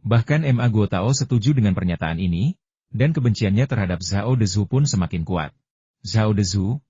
Bahkan Ma Guotao setuju dengan pernyataan ini, dan kebenciannya terhadap Zhao Dezu pun semakin kuat. Zhao Dezu,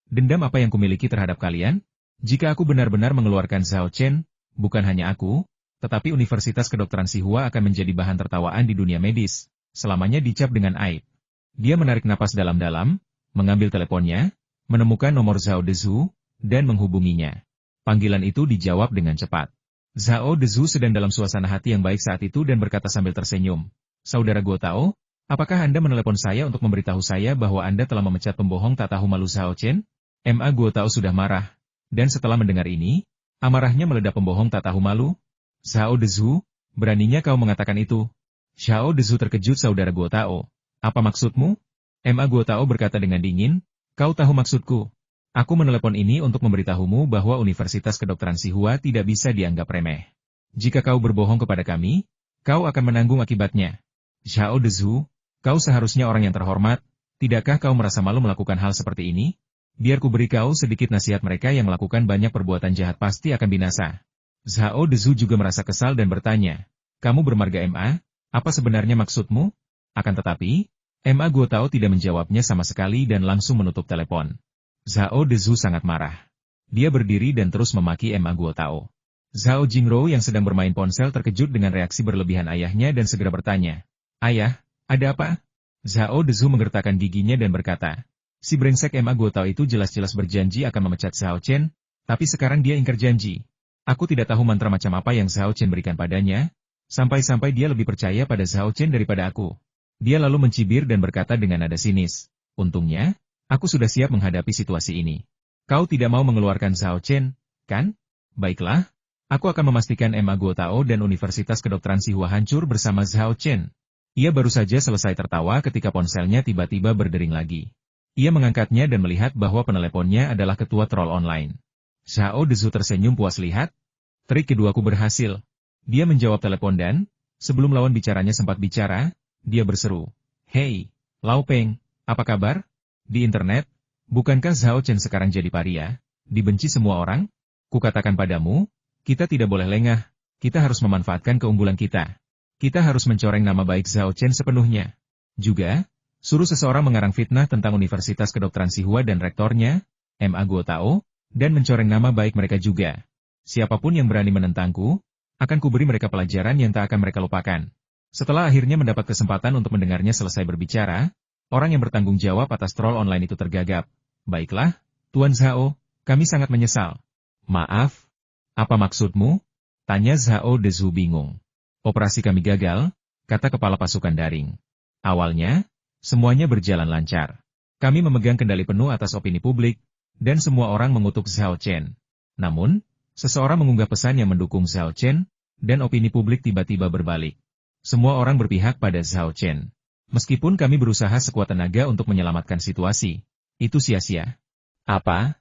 dendam apa yang kumiliki terhadap kalian? Jika aku benar-benar mengeluarkan Zhao Chen, bukan hanya aku, tetapi Universitas Kedokteran Xihua akan menjadi bahan tertawaan di dunia medis, selamanya dicap dengan aib. Dia menarik napas dalam-dalam, mengambil teleponnya, menemukan nomor Zhao Dezu, dan menghubunginya. Panggilan itu dijawab dengan cepat. Zhao Dezu sedang dalam suasana hati yang baik saat itu dan berkata sambil tersenyum, "Saudara Guotao, apakah Anda menelepon saya untuk memberitahu saya bahwa Anda telah memecat pembohong tak tahu malu Zhao Chen?" Ma Guotao sudah marah, dan setelah mendengar ini, amarahnya meledak. "Pembohong tak tahu malu? Zhao Dezu, beraninya kau mengatakan itu?" Zhao Dezu terkejut. "Saudara Guotao, apa maksudmu?" Ma Guotao berkata dengan dingin, "Kau tahu maksudku. Aku menelepon ini untuk memberitahumu bahwa Universitas Kedokteran Xihua tidak bisa dianggap remeh. Jika kau berbohong kepada kami, kau akan menanggung akibatnya." "Zhao Dezu, kau seharusnya orang yang terhormat, tidakkah kau merasa malu melakukan hal seperti ini? Biar ku beri kau sedikit nasihat, mereka yang melakukan banyak perbuatan jahat pasti akan binasa." Zhao Dezu juga merasa kesal dan bertanya, "Kamu bermarga Ma, apa sebenarnya maksudmu?" Akan tetapi, Ma Guotao tidak menjawabnya sama sekali dan langsung menutup telepon. Zhao Dezu sangat marah. Dia berdiri dan terus memaki Ma Guotao. Zhao Jingrou yang sedang bermain ponsel terkejut dengan reaksi berlebihan ayahnya dan segera bertanya, "Ayah, ada apa?" Zhao Dezu menggertakkan giginya dan berkata, "Si brengsek Ma Guotao itu jelas-jelas berjanji akan memecat Zhao Chen, tapi sekarang dia ingkar janji. Aku tidak tahu mantra macam apa yang Zhao Chen berikan padanya, sampai-sampai dia lebih percaya pada Zhao Chen daripada aku." Dia lalu mencibir dan berkata dengan nada sinis, "Untungnya, aku sudah siap menghadapi situasi ini. Kau tidak mau mengeluarkan Zhao Chen, kan? Baiklah, aku akan memastikan Ma Guotao dan Universitas Kedokteran Xihua hancur bersama Zhao Chen." Ia baru saja selesai tertawa ketika ponselnya tiba-tiba berdering lagi. Ia mengangkatnya dan melihat bahwa peneleponnya adalah ketua troll online. Zhao Dezu tersenyum puas. "Lihat, trik keduaku berhasil." Dia menjawab telepon dan, sebelum lawan bicaranya sempat bicara, dia berseru, "Hei, Lau Peng, apa kabar? Di internet, bukankah Zhao Chen sekarang jadi paria, dibenci semua orang? Kukatakan padamu, kita tidak boleh lengah, kita harus memanfaatkan keunggulan kita. Kita harus mencoreng nama baik Zhao Chen sepenuhnya. Juga, suruh seseorang mengarang fitnah tentang Universitas Kedokteran Xihua dan rektornya, Ma Guotao, dan mencoreng nama baik mereka juga. Siapapun yang berani menentangku, akan kuberi mereka pelajaran yang tak akan mereka lupakan." Setelah akhirnya mendapat kesempatan untuk mendengarnya selesai berbicara, orang yang bertanggung jawab atas troll online itu tergagap. "Baiklah, Tuan Zhao, kami sangat menyesal." "Maaf, apa maksudmu?" tanya Zhao Dezu bingung. "Operasi kami gagal," kata kepala pasukan daring. "Awalnya, semuanya berjalan lancar. Kami memegang kendali penuh atas opini publik, dan semua orang mengutuk Zhao Chen. Namun, seseorang mengunggah pesan yang mendukung Zhao Chen, dan opini publik tiba-tiba berbalik. Semua orang berpihak pada Zhao Chen. Meskipun kami berusaha sekuat tenaga untuk menyelamatkan situasi, itu sia-sia." "Apa?"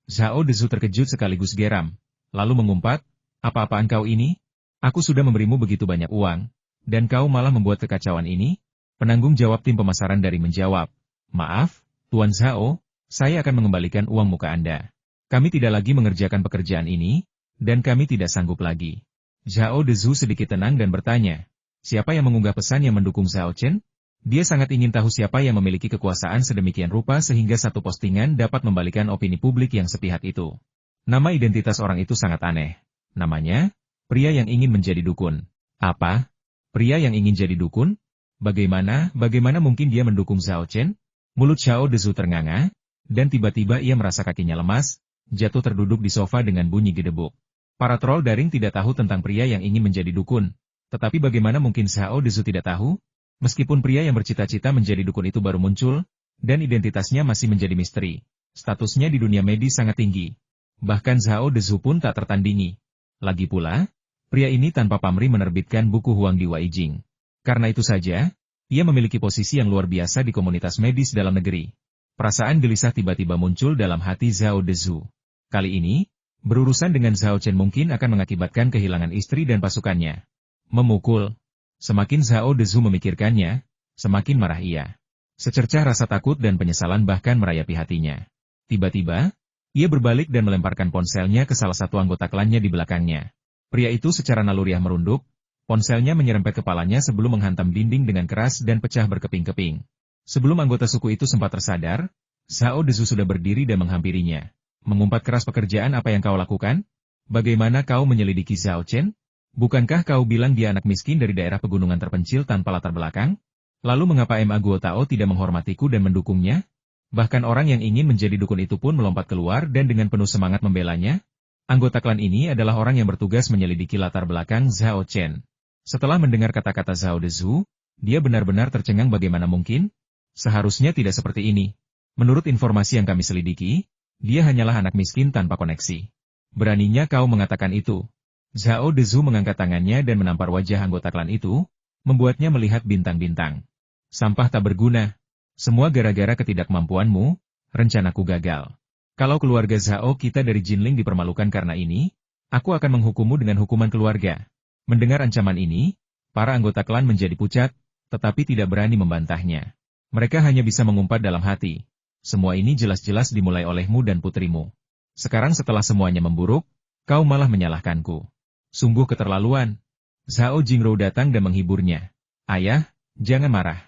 Zhao Dezu terkejut sekaligus geram, lalu mengumpat, "Apa-apaan kau ini? Aku sudah memberimu begitu banyak uang, dan kau malah membuat kekacauan ini?" Penanggung jawab tim pemasaran dari menjawab, "Maaf, Tuan Zhao, saya akan mengembalikan uang muka Anda. Kami tidak lagi mengerjakan pekerjaan ini, dan kami tidak sanggup lagi." Zhao Dezu sedikit tenang dan bertanya, "Siapa yang mengunggah pesan yang mendukung Zhao Chen?" Dia sangat ingin tahu siapa yang memiliki kekuasaan sedemikian rupa sehingga satu postingan dapat membalikan opini publik yang sepihak itu. Nama identitas orang itu sangat aneh. Namanya, pria yang ingin menjadi dukun. "Apa? Pria yang ingin jadi dukun? Bagaimana mungkin dia mendukung Zhao Chen?" Mulut Zhao Dezu ternganga, dan tiba-tiba ia merasa kakinya lemas, jatuh terduduk di sofa dengan bunyi gedebuk. Para troll daring tidak tahu tentang pria yang ingin menjadi dukun. Tetapi bagaimana mungkin Zhao Dezu tidak tahu? Meskipun pria yang bercita-cita menjadi dukun itu baru muncul, dan identitasnya masih menjadi misteri, statusnya di dunia medis sangat tinggi. Bahkan Zhao Dezu pun tak tertandingi. Lagi pula, pria ini tanpa pamrih menerbitkan buku Huang di Waijing. Karena itu saja, ia memiliki posisi yang luar biasa di komunitas medis dalam negeri. Perasaan gelisah tiba-tiba muncul dalam hati Zhao Dezu. Kali ini, berurusan dengan Zhao Chen mungkin akan mengakibatkan kehilangan istri dan pasukannya. Memukul. Semakin Zhao Dezu memikirkannya, semakin marah ia. Secercah rasa takut dan penyesalan bahkan merayapi hatinya. Tiba-tiba, ia berbalik dan melemparkan ponselnya ke salah satu anggota klannya di belakangnya. Pria itu secara naluriah merunduk, Ponselnya menyerempet kepalanya sebelum menghantam dinding dengan keras dan pecah berkeping-keping. Sebelum anggota suku itu sempat tersadar, Zhao Dezu sudah berdiri dan menghampirinya. Mengumpat keras, pekerjaan apa yang kau lakukan? Bagaimana kau menyelidiki Zhao Chen? Bukankah kau bilang dia anak miskin dari daerah pegunungan terpencil tanpa latar belakang? Lalu mengapa Ma Guo Tao tidak menghormatiku dan mendukungnya? Bahkan orang yang ingin menjadi dukun itu pun melompat keluar dan dengan penuh semangat membelanya. Anggota klan ini adalah orang yang bertugas menyelidiki latar belakang Zhao Chen. Setelah mendengar kata-kata Zhao Dezu, dia benar-benar tercengang. Bagaimana mungkin? Seharusnya tidak seperti ini. Menurut informasi yang kami selidiki, dia hanyalah anak miskin tanpa koneksi. Beraninya kau mengatakan itu? Zhao Dezu mengangkat tangannya dan menampar wajah anggota klan itu, membuatnya melihat bintang-bintang. Sampah tak berguna. Semua gara-gara ketidakmampuanmu, rencanaku gagal. Kalau keluarga Zhao kita dari Jinling dipermalukan karena ini, aku akan menghukummu dengan hukuman keluarga. Mendengar ancaman ini, para anggota klan menjadi pucat, tetapi tidak berani membantahnya. Mereka hanya bisa mengumpat dalam hati. Semua ini jelas-jelas dimulai olehmu dan putrimu. Sekarang setelah semuanya memburuk, kau malah menyalahkanku. Sungguh keterlaluan. Zhao Jingrou datang dan menghiburnya. Ayah, jangan marah.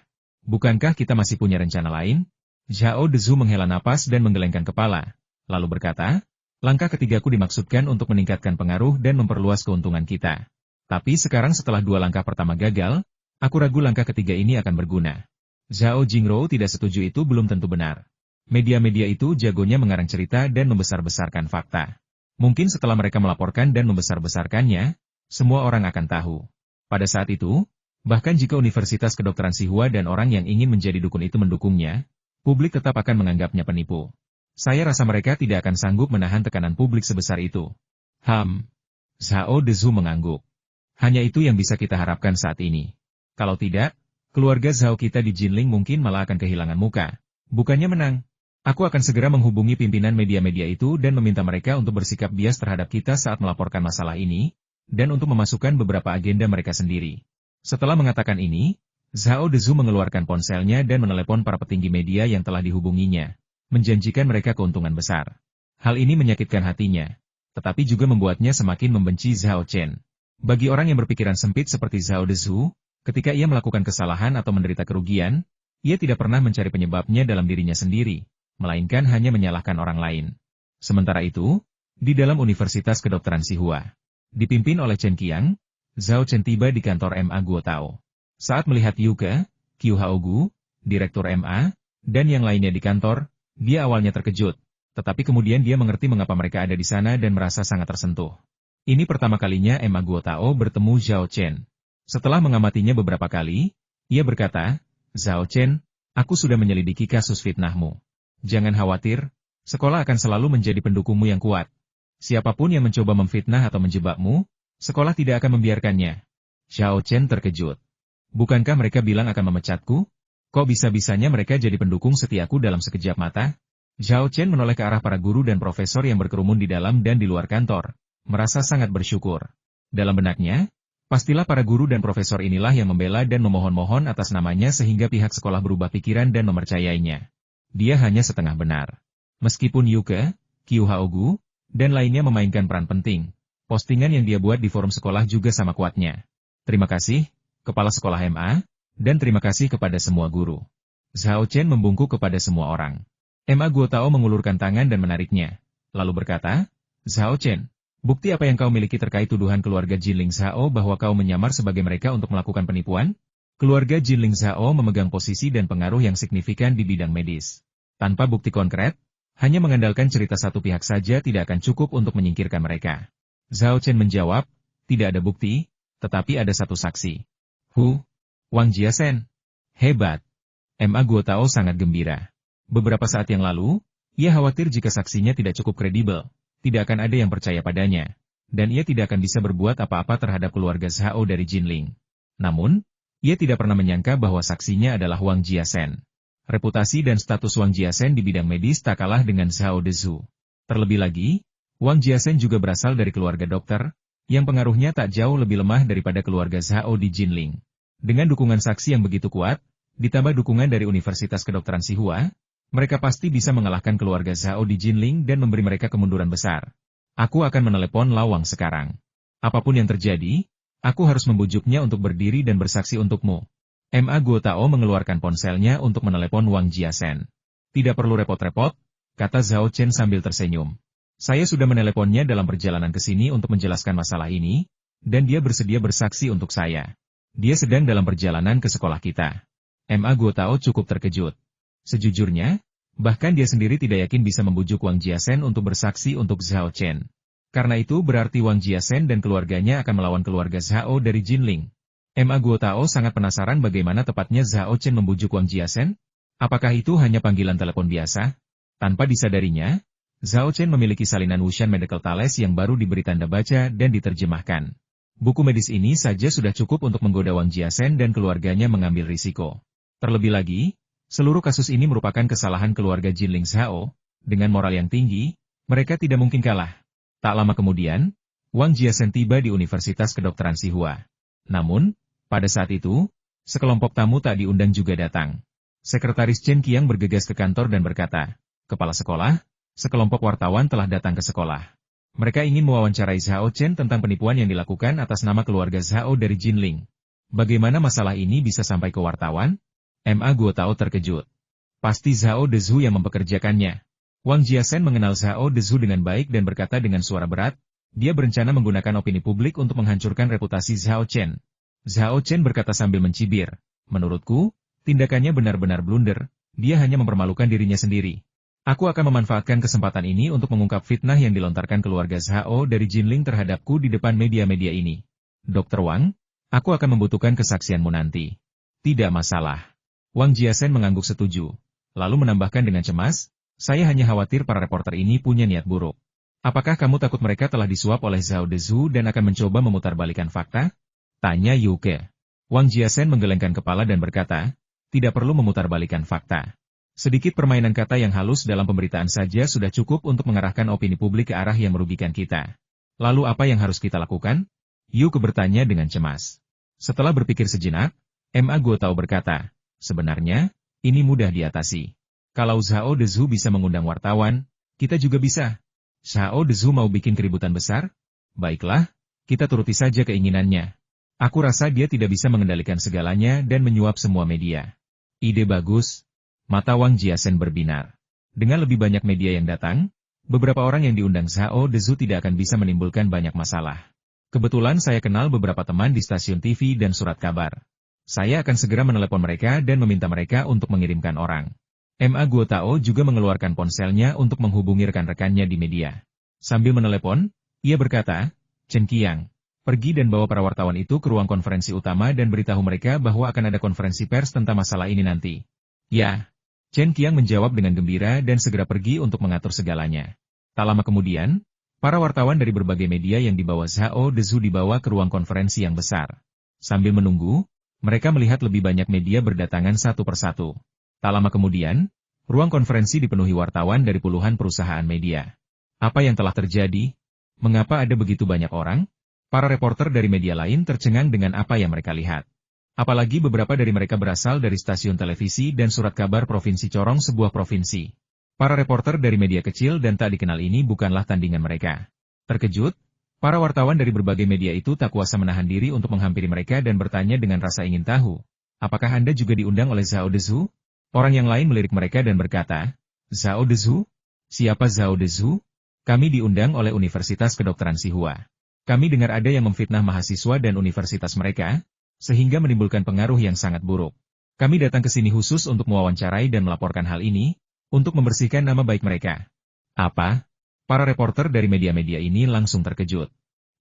Bukankah kita masih punya rencana lain? Zhao Dezu menghela napas dan menggelengkan kepala, lalu berkata, langkah ketigaku dimaksudkan untuk meningkatkan pengaruh dan memperluas keuntungan kita. Tapi sekarang setelah dua langkah pertama gagal, aku ragu langkah ketiga ini akan berguna. Zhao Jingrou tidak setuju, itu belum tentu benar. Media-media itu jagonya mengarang cerita dan membesar-besarkan fakta. Mungkin setelah mereka melaporkan dan membesar-besarkannya, semua orang akan tahu. Pada saat itu, bahkan jika Universitas Kedokteran Sihua dan orang yang ingin menjadi dukun itu mendukungnya, publik tetap akan menganggapnya penipu. Saya rasa mereka tidak akan sanggup menahan tekanan publik sebesar itu. Zhao Dezu mengangguk. Hanya itu yang bisa kita harapkan saat ini. Kalau tidak, keluarga Zhao kita di Jinling mungkin malah akan kehilangan muka. Bukannya menang. Aku akan segera menghubungi pimpinan media-media itu dan meminta mereka untuk bersikap bias terhadap kita saat melaporkan masalah ini, dan untuk memasukkan beberapa agenda mereka sendiri. Setelah mengatakan ini, Zhao Dezu mengeluarkan ponselnya dan menelepon para petinggi media yang telah dihubunginya, menjanjikan mereka keuntungan besar. Hal ini menyakitkan hatinya, tetapi juga membuatnya semakin membenci Zhao Chen. Bagi orang yang berpikiran sempit seperti Zhao Dezu, ketika ia melakukan kesalahan atau menderita kerugian, ia tidak pernah mencari penyebabnya dalam dirinya sendiri, melainkan hanya menyalahkan orang lain. Sementara itu, di dalam Universitas Kedokteran Sihua, dipimpin oleh Chen Qiang, Zhao Chen tiba di kantor Ma Guo Tao. Saat melihat Yuke, Qiu Haogu, Direktur MA, dan yang lainnya di kantor, dia awalnya terkejut, tetapi kemudian dia mengerti mengapa mereka ada di sana dan merasa sangat tersentuh. Ini pertama kalinya Ma Guo Tao bertemu Zhao Chen. Setelah mengamatinya beberapa kali, ia berkata, Zhao Chen, aku sudah menyelidiki kasus fitnahmu. Jangan khawatir, sekolah akan selalu menjadi pendukungmu yang kuat. Siapapun yang mencoba memfitnah atau menjebakmu, sekolah tidak akan membiarkannya. Zhao Chen terkejut. Bukankah mereka bilang akan memecatku? Kok bisa-bisanya mereka jadi pendukung setiaku dalam sekejap mata? Zhao Chen menoleh ke arah para guru dan profesor yang berkerumun di dalam dan di luar kantor, merasa sangat bersyukur. Dalam benaknya, pastilah para guru dan profesor inilah yang membela dan memohon-mohon atas namanya sehingga pihak sekolah berubah pikiran dan mempercayainya. Dia hanya setengah benar. Meskipun Yuke, Qiu Haogu, dan lainnya memainkan peran penting, postingan yang dia buat di forum sekolah juga sama kuatnya. Terima kasih, Kepala Sekolah MA, dan terima kasih kepada semua guru. Zhao Chen membungkuk kepada semua orang. Ma Guo Tao mengulurkan tangan dan menariknya, lalu berkata, Zhao Chen, bukti apa yang kau miliki terkait tuduhan keluarga Jinling Zhao bahwa kau menyamar sebagai mereka untuk melakukan penipuan? Keluarga Jinling Zhao memegang posisi dan pengaruh yang signifikan di bidang medis. Tanpa bukti konkret, hanya mengandalkan cerita satu pihak saja tidak akan cukup untuk menyingkirkan mereka. Zhao Chen menjawab, tidak ada bukti, tetapi ada satu saksi. Wang Jiasen. Hebat. Ma Guo Tao sangat gembira. Beberapa saat yang lalu, ia khawatir jika saksinya tidak cukup kredibel, tidak akan ada yang percaya padanya, dan ia tidak akan bisa berbuat apa-apa terhadap keluarga Zhao dari Jinling. Namun, ia tidak pernah menyangka bahwa saksinya adalah Wang Jiasen. Reputasi dan status Wang Jiasen di bidang medis tak kalah dengan Zhao Dezu. Terlebih lagi, Wang Jiasen juga berasal dari keluarga dokter, yang pengaruhnya tak jauh lebih lemah daripada keluarga Zhao di Jinling. Dengan dukungan saksi yang begitu kuat, ditambah dukungan dari Universitas Kedokteran Sihua, mereka pasti bisa mengalahkan keluarga Zhao di Jinling dan memberi mereka kemunduran besar. Aku akan menelepon Lawang sekarang. Apapun yang terjadi, Aku harus membujuknya untuk berdiri dan bersaksi untukmu. Ma Guotao mengeluarkan ponselnya untuk menelepon Wang Jiasen. Tidak perlu repot-repot, kata Zhao Chen sambil tersenyum. Saya sudah meneleponnya dalam perjalanan ke sini untuk menjelaskan masalah ini, dan dia bersedia bersaksi untuk saya. Dia sedang dalam perjalanan ke sekolah kita. Ma Guotao cukup terkejut. Sejujurnya, bahkan dia sendiri tidak yakin bisa membujuk Wang Jiasen untuk bersaksi untuk Zhao Chen. Karena itu berarti Wang Jiasen dan keluarganya akan melawan keluarga Zhao dari Jinling. Ma Guotao sangat penasaran bagaimana tepatnya Zhao Chen membujuk Wang Jiasen. Apakah itu hanya panggilan telepon biasa? Tanpa disadarinya, Zhao Chen memiliki salinan Wushan Medical Tales yang baru diberi tanda baca dan diterjemahkan. Buku medis ini saja sudah cukup untuk menggoda Wang Jiasen dan keluarganya mengambil risiko. Terlebih lagi, seluruh kasus ini merupakan kesalahan keluarga Jinling Zhao. Dengan moral yang tinggi, mereka tidak mungkin kalah. Tak lama kemudian, Wang Jiasen tiba di Universitas Kedokteran Sihua. Namun, pada saat itu, sekelompok tamu tak diundang juga datang. Sekretaris Chen Qiang bergegas ke kantor dan berkata, "Kepala sekolah, sekelompok wartawan telah datang ke sekolah. Mereka ingin mewawancarai Zhao Chen tentang penipuan yang dilakukan atas nama keluarga Zhao dari Jinling. Bagaimana masalah ini bisa sampai ke wartawan?" Ma Guotao terkejut. Pasti Zhao Dezhu yang mempekerjakannya. Wang Jiasen mengenal Zhao Dezhu dengan baik dan berkata dengan suara berat, dia berencana menggunakan opini publik untuk menghancurkan reputasi Zhao Chen. Zhao Chen berkata sambil mencibir, "Menurutku, tindakannya benar-benar blunder, dia hanya mempermalukan dirinya sendiri. Aku akan memanfaatkan kesempatan ini untuk mengungkap fitnah yang dilontarkan keluarga Zhao dari Jinling terhadapku di depan media-media ini. Dr. Wang, aku akan membutuhkan kesaksianmu nanti." "Tidak masalah." Wang Jiasen mengangguk setuju, lalu menambahkan dengan cemas, "Saya hanya khawatir para reporter ini punya niat buruk. Apakah kamu takut mereka telah disuap oleh Zhao Dezhu dan akan mencoba memutarbalikkan fakta?" tanya Yuke. Wang Jiasen menggelengkan kepala dan berkata, "Tidak perlu memutarbalikkan fakta. Sedikit permainan kata yang halus dalam pemberitaan saja sudah cukup untuk mengarahkan opini publik ke arah yang merugikan kita. Lalu apa yang harus kita lakukan?" Yuke bertanya dengan cemas. Setelah berpikir sejenak, Ma Guotao berkata, "Sebenarnya, ini mudah diatasi. Kalau Zhao Dezhu bisa mengundang wartawan, kita juga bisa. Zhao Dezhu mau bikin keributan besar? Baiklah, kita turuti saja keinginannya. Aku rasa dia tidak bisa mengendalikan segalanya dan menyuap semua media." "Ide bagus." Mata Wang Jiasen berbinar. Dengan lebih banyak media yang datang, beberapa orang yang diundang Zhao Dezhu tidak akan bisa menimbulkan banyak masalah. Kebetulan saya kenal beberapa teman di stasiun TV dan surat kabar. Saya akan segera menelepon mereka dan meminta mereka untuk mengirimkan orang. Ma Guotao juga mengeluarkan ponselnya untuk menghubungi rekan-rekannya di media. Sambil menelepon, ia berkata, "Chen Qiang, pergi dan bawa para wartawan itu ke ruang konferensi utama dan beritahu mereka bahwa akan ada konferensi pers tentang masalah ini nanti." "Ya." Chen Qiang menjawab dengan gembira dan segera pergi untuk mengatur segalanya. Tak lama kemudian, para wartawan dari berbagai media yang dibawa Zhao Dezhu dibawa ke ruang konferensi yang besar. Sambil menunggu, mereka melihat lebih banyak media berdatangan satu persatu. Tak lama kemudian, ruang konferensi dipenuhi wartawan dari puluhan perusahaan media. Apa yang telah terjadi? Mengapa ada begitu banyak orang? Para reporter dari media lain tercengang dengan apa yang mereka lihat. Apalagi beberapa dari mereka berasal dari stasiun televisi dan surat kabar Provinsi Corong, sebuah provinsi. Para reporter dari media kecil dan tak dikenal ini bukanlah tandingan mereka. Terkejut, para wartawan dari berbagai media itu tak kuasa menahan diri untuk menghampiri mereka dan bertanya dengan rasa ingin tahu, "Apakah Anda juga diundang oleh Zhao Dezhu?" Orang yang lain melirik mereka dan berkata, "Zhao Dezhu? Siapa Zhao Dezhu? Kami diundang oleh Universitas Kedokteran Sihua. Kami dengar ada yang memfitnah mahasiswa dan universitas mereka, sehingga menimbulkan pengaruh yang sangat buruk. Kami datang ke sini khusus untuk mewawancarai dan melaporkan hal ini, untuk membersihkan nama baik mereka." "Apa?" Para reporter dari media-media ini langsung terkejut.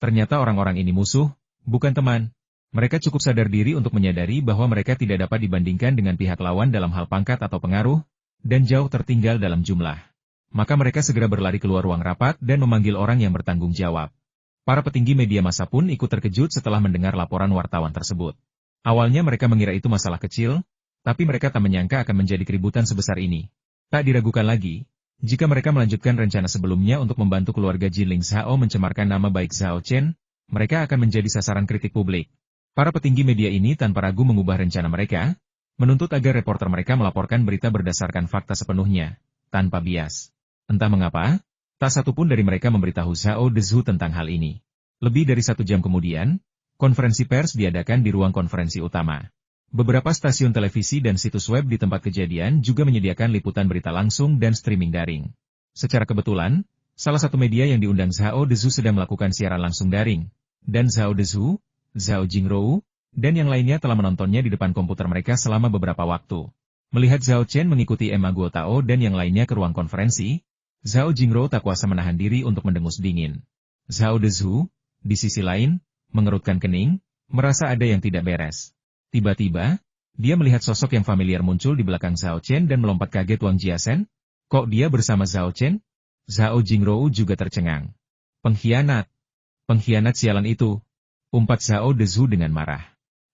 Ternyata orang-orang ini musuh, bukan teman. Mereka cukup sadar diri untuk menyadari bahwa mereka tidak dapat dibandingkan dengan pihak lawan dalam hal pangkat atau pengaruh, dan jauh tertinggal dalam jumlah. Maka mereka segera berlari keluar ruang rapat dan memanggil orang yang bertanggung jawab. Para petinggi media massa pun ikut terkejut setelah mendengar laporan wartawan tersebut. Awalnya mereka mengira itu masalah kecil, tapi mereka tak menyangka akan menjadi keributan sebesar ini. Tak diragukan lagi, jika mereka melanjutkan rencana sebelumnya untuk membantu keluarga Jinling Zhao mencemarkan nama baik Zhao Chen, mereka akan menjadi sasaran kritik publik. Para petinggi media ini tanpa ragu mengubah rencana mereka, menuntut agar reporter mereka melaporkan berita berdasarkan fakta sepenuhnya, tanpa bias. Entah mengapa, tak satu pun dari mereka memberitahu Zhao Dezhu tentang hal ini. Lebih dari 1 jam kemudian, Konferensi pers diadakan di ruang konferensi utama. Beberapa stasiun televisi dan situs web di tempat kejadian juga menyediakan liputan berita langsung dan streaming daring. Secara kebetulan, salah satu media yang diundang Zhao Dezhu sedang melakukan siaran langsung daring, dan Zhao Dezhu, Zhao Jingrou, dan yang lainnya telah menontonnya di depan komputer mereka selama beberapa waktu. Melihat Zhao Chen mengikuti Ma Guotao dan yang lainnya ke ruang konferensi, Zhao Jingrou tak kuasa menahan diri untuk mendengus dingin. Zhao Dezhu, di sisi lain, mengerutkan kening, merasa ada yang tidak beres. Tiba-tiba, dia melihat sosok yang familiar muncul di belakang Zhao Chen dan melompat kaget Wang Jiasen. Kok dia bersama Zhao Chen? Zhao Jingrou juga tercengang. Pengkhianat. Pengkhianat sialan itu. Umpat Zhao Dezhu dengan marah.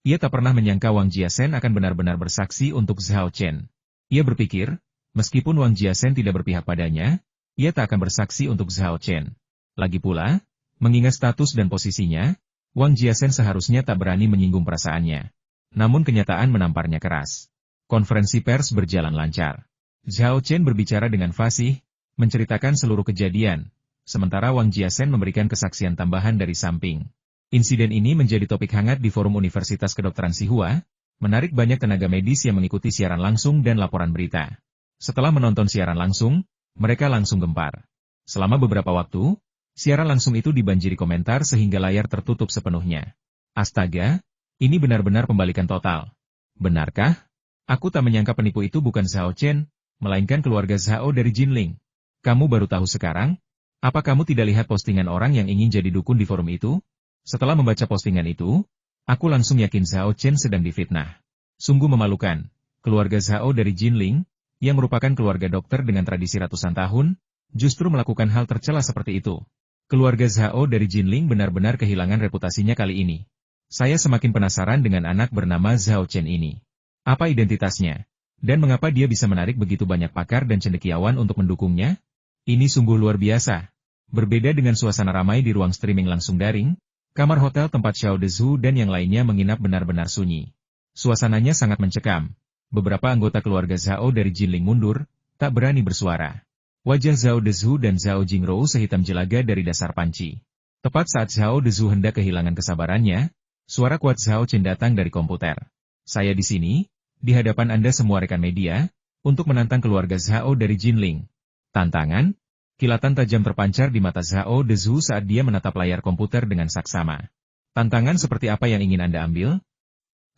Ia tak pernah menyangka Wang Jiasen akan benar-benar bersaksi untuk Zhao Chen. Ia berpikir, meskipun Wang Jiasen tidak berpihak padanya, ia tak akan bersaksi untuk Zhao Chen. Lagi pula, mengingat status dan posisinya, Wang Jiasen seharusnya tak berani menyinggung perasaannya. Namun kenyataan menamparnya keras. Konferensi pers berjalan lancar. Zhao Chen berbicara dengan fasih, menceritakan seluruh kejadian, sementara Wang Jiasen memberikan kesaksian tambahan dari samping. Insiden ini menjadi topik hangat di forum Universitas Kedokteran Tsinghua, menarik banyak tenaga medis yang mengikuti siaran langsung dan laporan berita. Setelah menonton siaran langsung, mereka langsung gempar. Selama beberapa waktu, siaran langsung itu dibanjiri komentar sehingga layar tertutup sepenuhnya. Astaga! Ini benar-benar pembalikan total. Benarkah? Aku tak menyangka penipu itu bukan Zhao Chen, melainkan keluarga Zhao dari Jinling. Kamu baru tahu sekarang? Apa kamu tidak lihat postingan orang yang ingin jadi dukun di forum itu? Setelah membaca postingan itu, aku langsung yakin Zhao Chen sedang difitnah. Sungguh memalukan. Keluarga Zhao dari Jinling, yang merupakan keluarga dokter dengan tradisi ratusan tahun, justru melakukan hal tercela seperti itu. Keluarga Zhao dari Jinling benar-benar kehilangan reputasinya kali ini. Saya semakin penasaran dengan anak bernama Zhao Chen ini. Apa identitasnya? Dan mengapa dia bisa menarik begitu banyak pakar dan cendekiawan untuk mendukungnya? Ini sungguh luar biasa. Berbeda dengan suasana ramai di ruang streaming langsung daring, kamar hotel tempat Zhao Dezhu dan yang lainnya menginap benar-benar sunyi. Suasananya sangat mencekam. Beberapa anggota keluarga Zhao dari Jinling mundur, tak berani bersuara. Wajah Zhao Dezhu dan Zhao Jingrou sehitam jelaga dari dasar panci. Tepat saat Zhao Dezhu hendak kehilangan kesabarannya, suara kuat Zhao Chen datang dari komputer. Saya di sini, di hadapan Anda semua rekan media, untuk menantang keluarga Zhao dari Jinling. Tantangan? Kilatan tajam terpancar di mata Zhao Dezhu saat dia menatap layar komputer dengan saksama. Tantangan seperti apa yang ingin Anda ambil?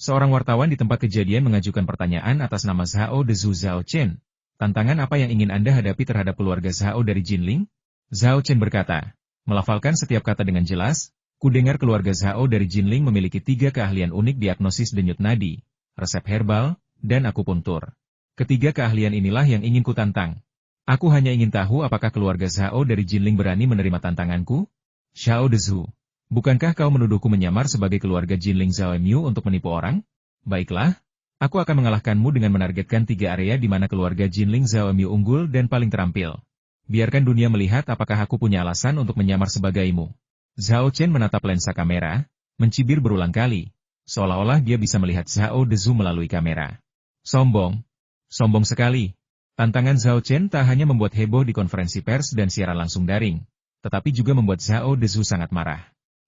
Seorang wartawan di tempat kejadian mengajukan pertanyaan atas nama Zhao Dezhu Zhao Chen. Tantangan apa yang ingin Anda hadapi terhadap keluarga Zhao dari Jinling? Zhao Chen berkata, melafalkan setiap kata dengan jelas. Kudengar keluarga Zhao dari Jinling memiliki 3 keahlian unik diagnosis denyut nadi, resep herbal, dan akupuntur. Ketiga keahlian inilah yang ingin kutantang. Aku hanya ingin tahu apakah keluarga Zhao dari Jinling berani menerima tantanganku? Zhao Dezhu, bukankah kau menuduhku menyamar sebagai keluarga Jinling Zhao Miu untuk menipu orang? Baiklah, aku akan mengalahkanmu dengan menargetkan 3 area di mana keluarga Jinling Zhao Miu unggul dan paling terampil. Biarkan dunia melihat apakah aku punya alasan untuk menyamar sebagaimu. Zhao Chen menatap lensa kamera, mencibir berulang kali, seolah-olah dia bisa melihat Zhao Dezhu melalui kamera. Sombong. Sombong sekali. Tantangan Zhao Chen tak hanya membuat heboh di konferensi pers dan siaran langsung daring, tetapi juga membuat Zhao Dezhu sangat marah.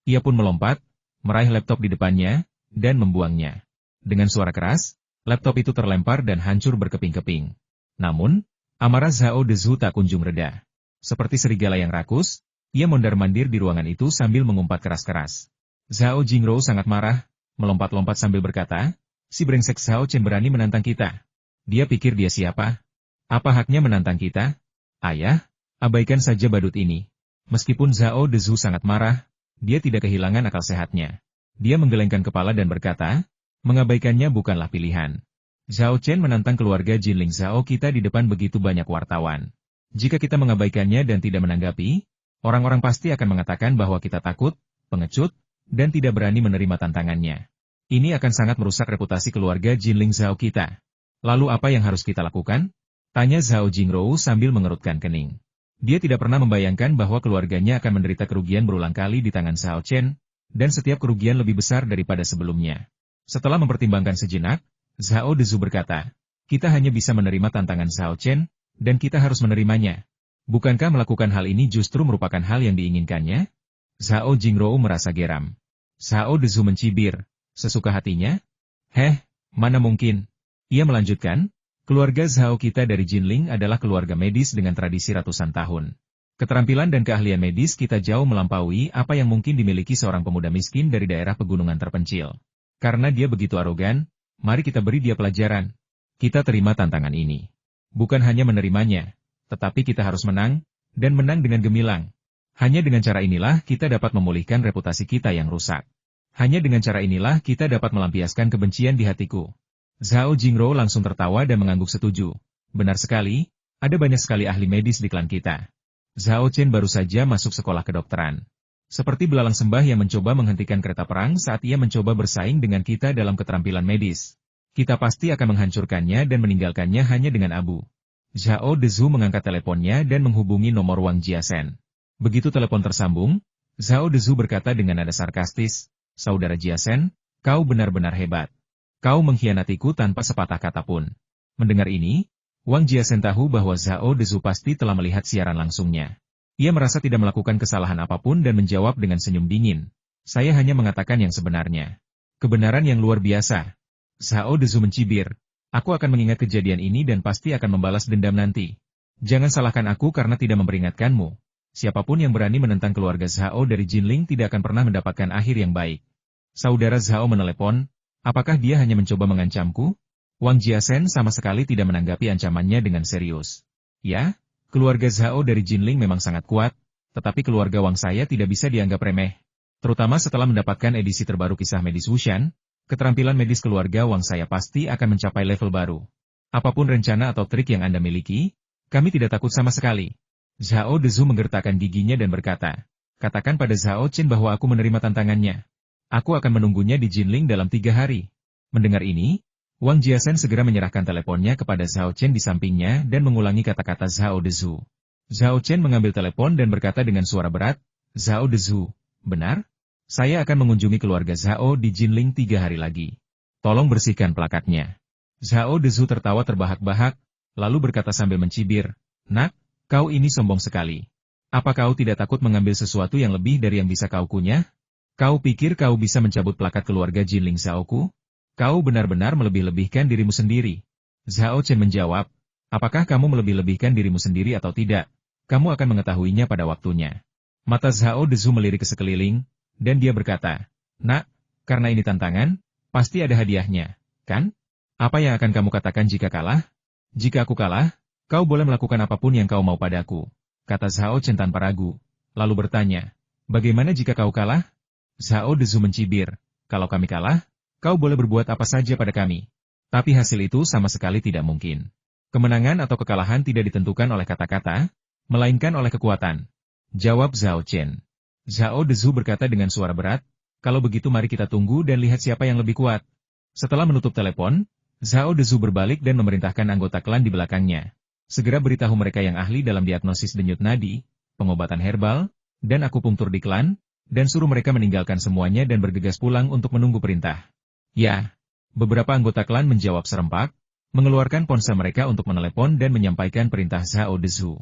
Ia pun melompat, meraih laptop di depannya, dan membuangnya. Dengan suara keras, laptop itu terlempar dan hancur berkeping-keping. Namun, amarah Zhao Dezhu tak kunjung reda. Seperti serigala yang rakus, ia mondar-mandir di ruangan itu sambil mengumpat keras-keras. Zhao Jingrou sangat marah, melompat-lompat sambil berkata, si brengsek Zhao Chen berani menantang kita. Dia pikir dia siapa? Apa haknya menantang kita? Ayah, abaikan saja badut ini. Meskipun Zhao Dezhu sangat marah, dia tidak kehilangan akal sehatnya. Dia menggelengkan kepala dan berkata, mengabaikannya bukanlah pilihan. Zhao Chen menantang keluarga Jinling Zhao kita di depan begitu banyak wartawan. Jika kita mengabaikannya dan tidak menanggapi, orang-orang pasti akan mengatakan bahwa kita takut, pengecut, dan tidak berani menerima tantangannya. Ini akan sangat merusak reputasi keluarga Jinling Zhao kita. Lalu apa yang harus kita lakukan? Tanya Zhao Jingrou sambil mengerutkan kening. Dia tidak pernah membayangkan bahwa keluarganya akan menderita kerugian berulang kali di tangan Zhao Chen, dan setiap kerugian lebih besar daripada sebelumnya. Setelah mempertimbangkan sejenak, Zhao Dezhu berkata, kita hanya bisa menerima tantangan Zhao Chen, dan kita harus menerimanya. Bukankah melakukan hal ini justru merupakan hal yang diinginkannya? Zhao Jingrou merasa geram. Zhao Dezu mencibir. Sesuka hatinya? Mana mungkin. Ia melanjutkan, keluarga Zhao kita dari Jinling adalah keluarga medis dengan tradisi ratusan tahun. Keterampilan dan keahlian medis kita jauh melampaui apa yang mungkin dimiliki seorang pemuda miskin dari daerah pegunungan terpencil. Karena dia begitu arogan, mari kita beri dia pelajaran. Kita terima tantangan ini. Bukan hanya menerimanya, tetapi kita harus menang, dan menang dengan gemilang. Hanya dengan cara inilah kita dapat memulihkan reputasi kita yang rusak. Hanya dengan cara inilah kita dapat melampiaskan kebencian di hatiku. Zhao Jingrou langsung tertawa dan mengangguk setuju. Benar sekali, ada banyak sekali ahli medis di klan kita. Zhao Chen baru saja masuk sekolah kedokteran. Seperti belalang sembah yang mencoba menghentikan kereta perang saat ia mencoba bersaing dengan kita dalam keterampilan medis. Kita pasti akan menghancurkannya dan meninggalkannya hanya dengan abu. Zhao Dezu mengangkat teleponnya dan menghubungi nomor Wang Jiasen. Begitu telepon tersambung, Zhao Dezu berkata dengan nada sarkastis, "Saudara Jiasen, kau benar-benar hebat. Kau mengkhianatiku tanpa sepatah kata pun." Mendengar ini, Wang Jiasen tahu bahwa Zhao Dezu pasti telah melihat siaran langsungnya. Ia merasa tidak melakukan kesalahan apapun dan menjawab dengan senyum dingin. "Saya hanya mengatakan yang sebenarnya." Kebenaran yang luar biasa. Zhao Dezu mencibir. "Aku akan mengingat kejadian ini dan pasti akan membalas dendam nanti. Jangan salahkan aku karena tidak memperingatkanmu. Siapapun yang berani menentang keluarga Zhao dari Jinling tidak akan pernah mendapatkan akhir yang baik." Saudara Zhao menelepon, apakah dia hanya mencoba mengancamku? Wang Jiasen sama sekali tidak menanggapi ancamannya dengan serius. "Ya, keluarga Zhao dari Jinling memang sangat kuat, tetapi keluarga Wang saya tidak bisa dianggap remeh. Terutama setelah mendapatkan edisi terbaru kisah medis Wushan, keterampilan medis keluarga Wang saya pasti akan mencapai level baru. Apapun rencana atau trik yang Anda miliki, kami tidak takut sama sekali." Zhao Dezu menggertakkan giginya dan berkata, "Katakan pada Zhao Chen bahwa aku menerima tantangannya. Aku akan menunggunya di Jinling dalam 3 hari. Mendengar ini, Wang Jiasen segera menyerahkan teleponnya kepada Zhao Chen di sampingnya dan mengulangi kata-kata Zhao Dezu. Zhao Chen mengambil telepon dan berkata dengan suara berat, "Zhao Dezu, benar? Saya akan mengunjungi keluarga Zhao di Jinling 3 hari lagi. Tolong bersihkan plakatnya." Zhao Dezu tertawa terbahak-bahak, lalu berkata sambil mencibir, "Nak, kau ini sombong sekali. Apa kau tidak takut mengambil sesuatu yang lebih dari yang bisa kau kunyah? Kau pikir kau bisa mencabut plakat keluarga Jinling Zhaoku? Kau benar-benar melebih-lebihkan dirimu sendiri." Zhao Chen menjawab, "Apakah kamu melebih-lebihkan dirimu sendiri atau tidak? Kamu akan mengetahuinya pada waktunya." Mata Zhao Dezu melirik ke sekeliling, dan dia berkata, "Nak, karena ini tantangan, pasti ada hadiahnya, kan? Apa yang akan kamu katakan jika kalah?" "Jika aku kalah, kau boleh melakukan apapun yang kau mau padaku," kata Zhao Chen tanpa ragu, lalu bertanya, "Bagaimana jika kau kalah?" Zhao Dezu mencibir, "Kalau kami kalah, kau boleh berbuat apa saja pada kami. Tapi hasil itu sama sekali tidak mungkin. Kemenangan atau kekalahan tidak ditentukan oleh kata-kata, melainkan oleh kekuatan," jawab Zhao Chen. Zhao Dezu berkata dengan suara berat, "Kalau begitu mari kita tunggu dan lihat siapa yang lebih kuat." Setelah menutup telepon, Zhao Dezu berbalik dan memerintahkan anggota klan di belakangnya. "Segera beritahu mereka yang ahli dalam diagnosis denyut nadi, pengobatan herbal, dan akupunktur di klan, dan suruh mereka meninggalkan semuanya dan bergegas pulang untuk menunggu perintah." "Ya." Beberapa anggota klan menjawab serempak, mengeluarkan ponsel mereka untuk menelepon dan menyampaikan perintah Zhao Dezu.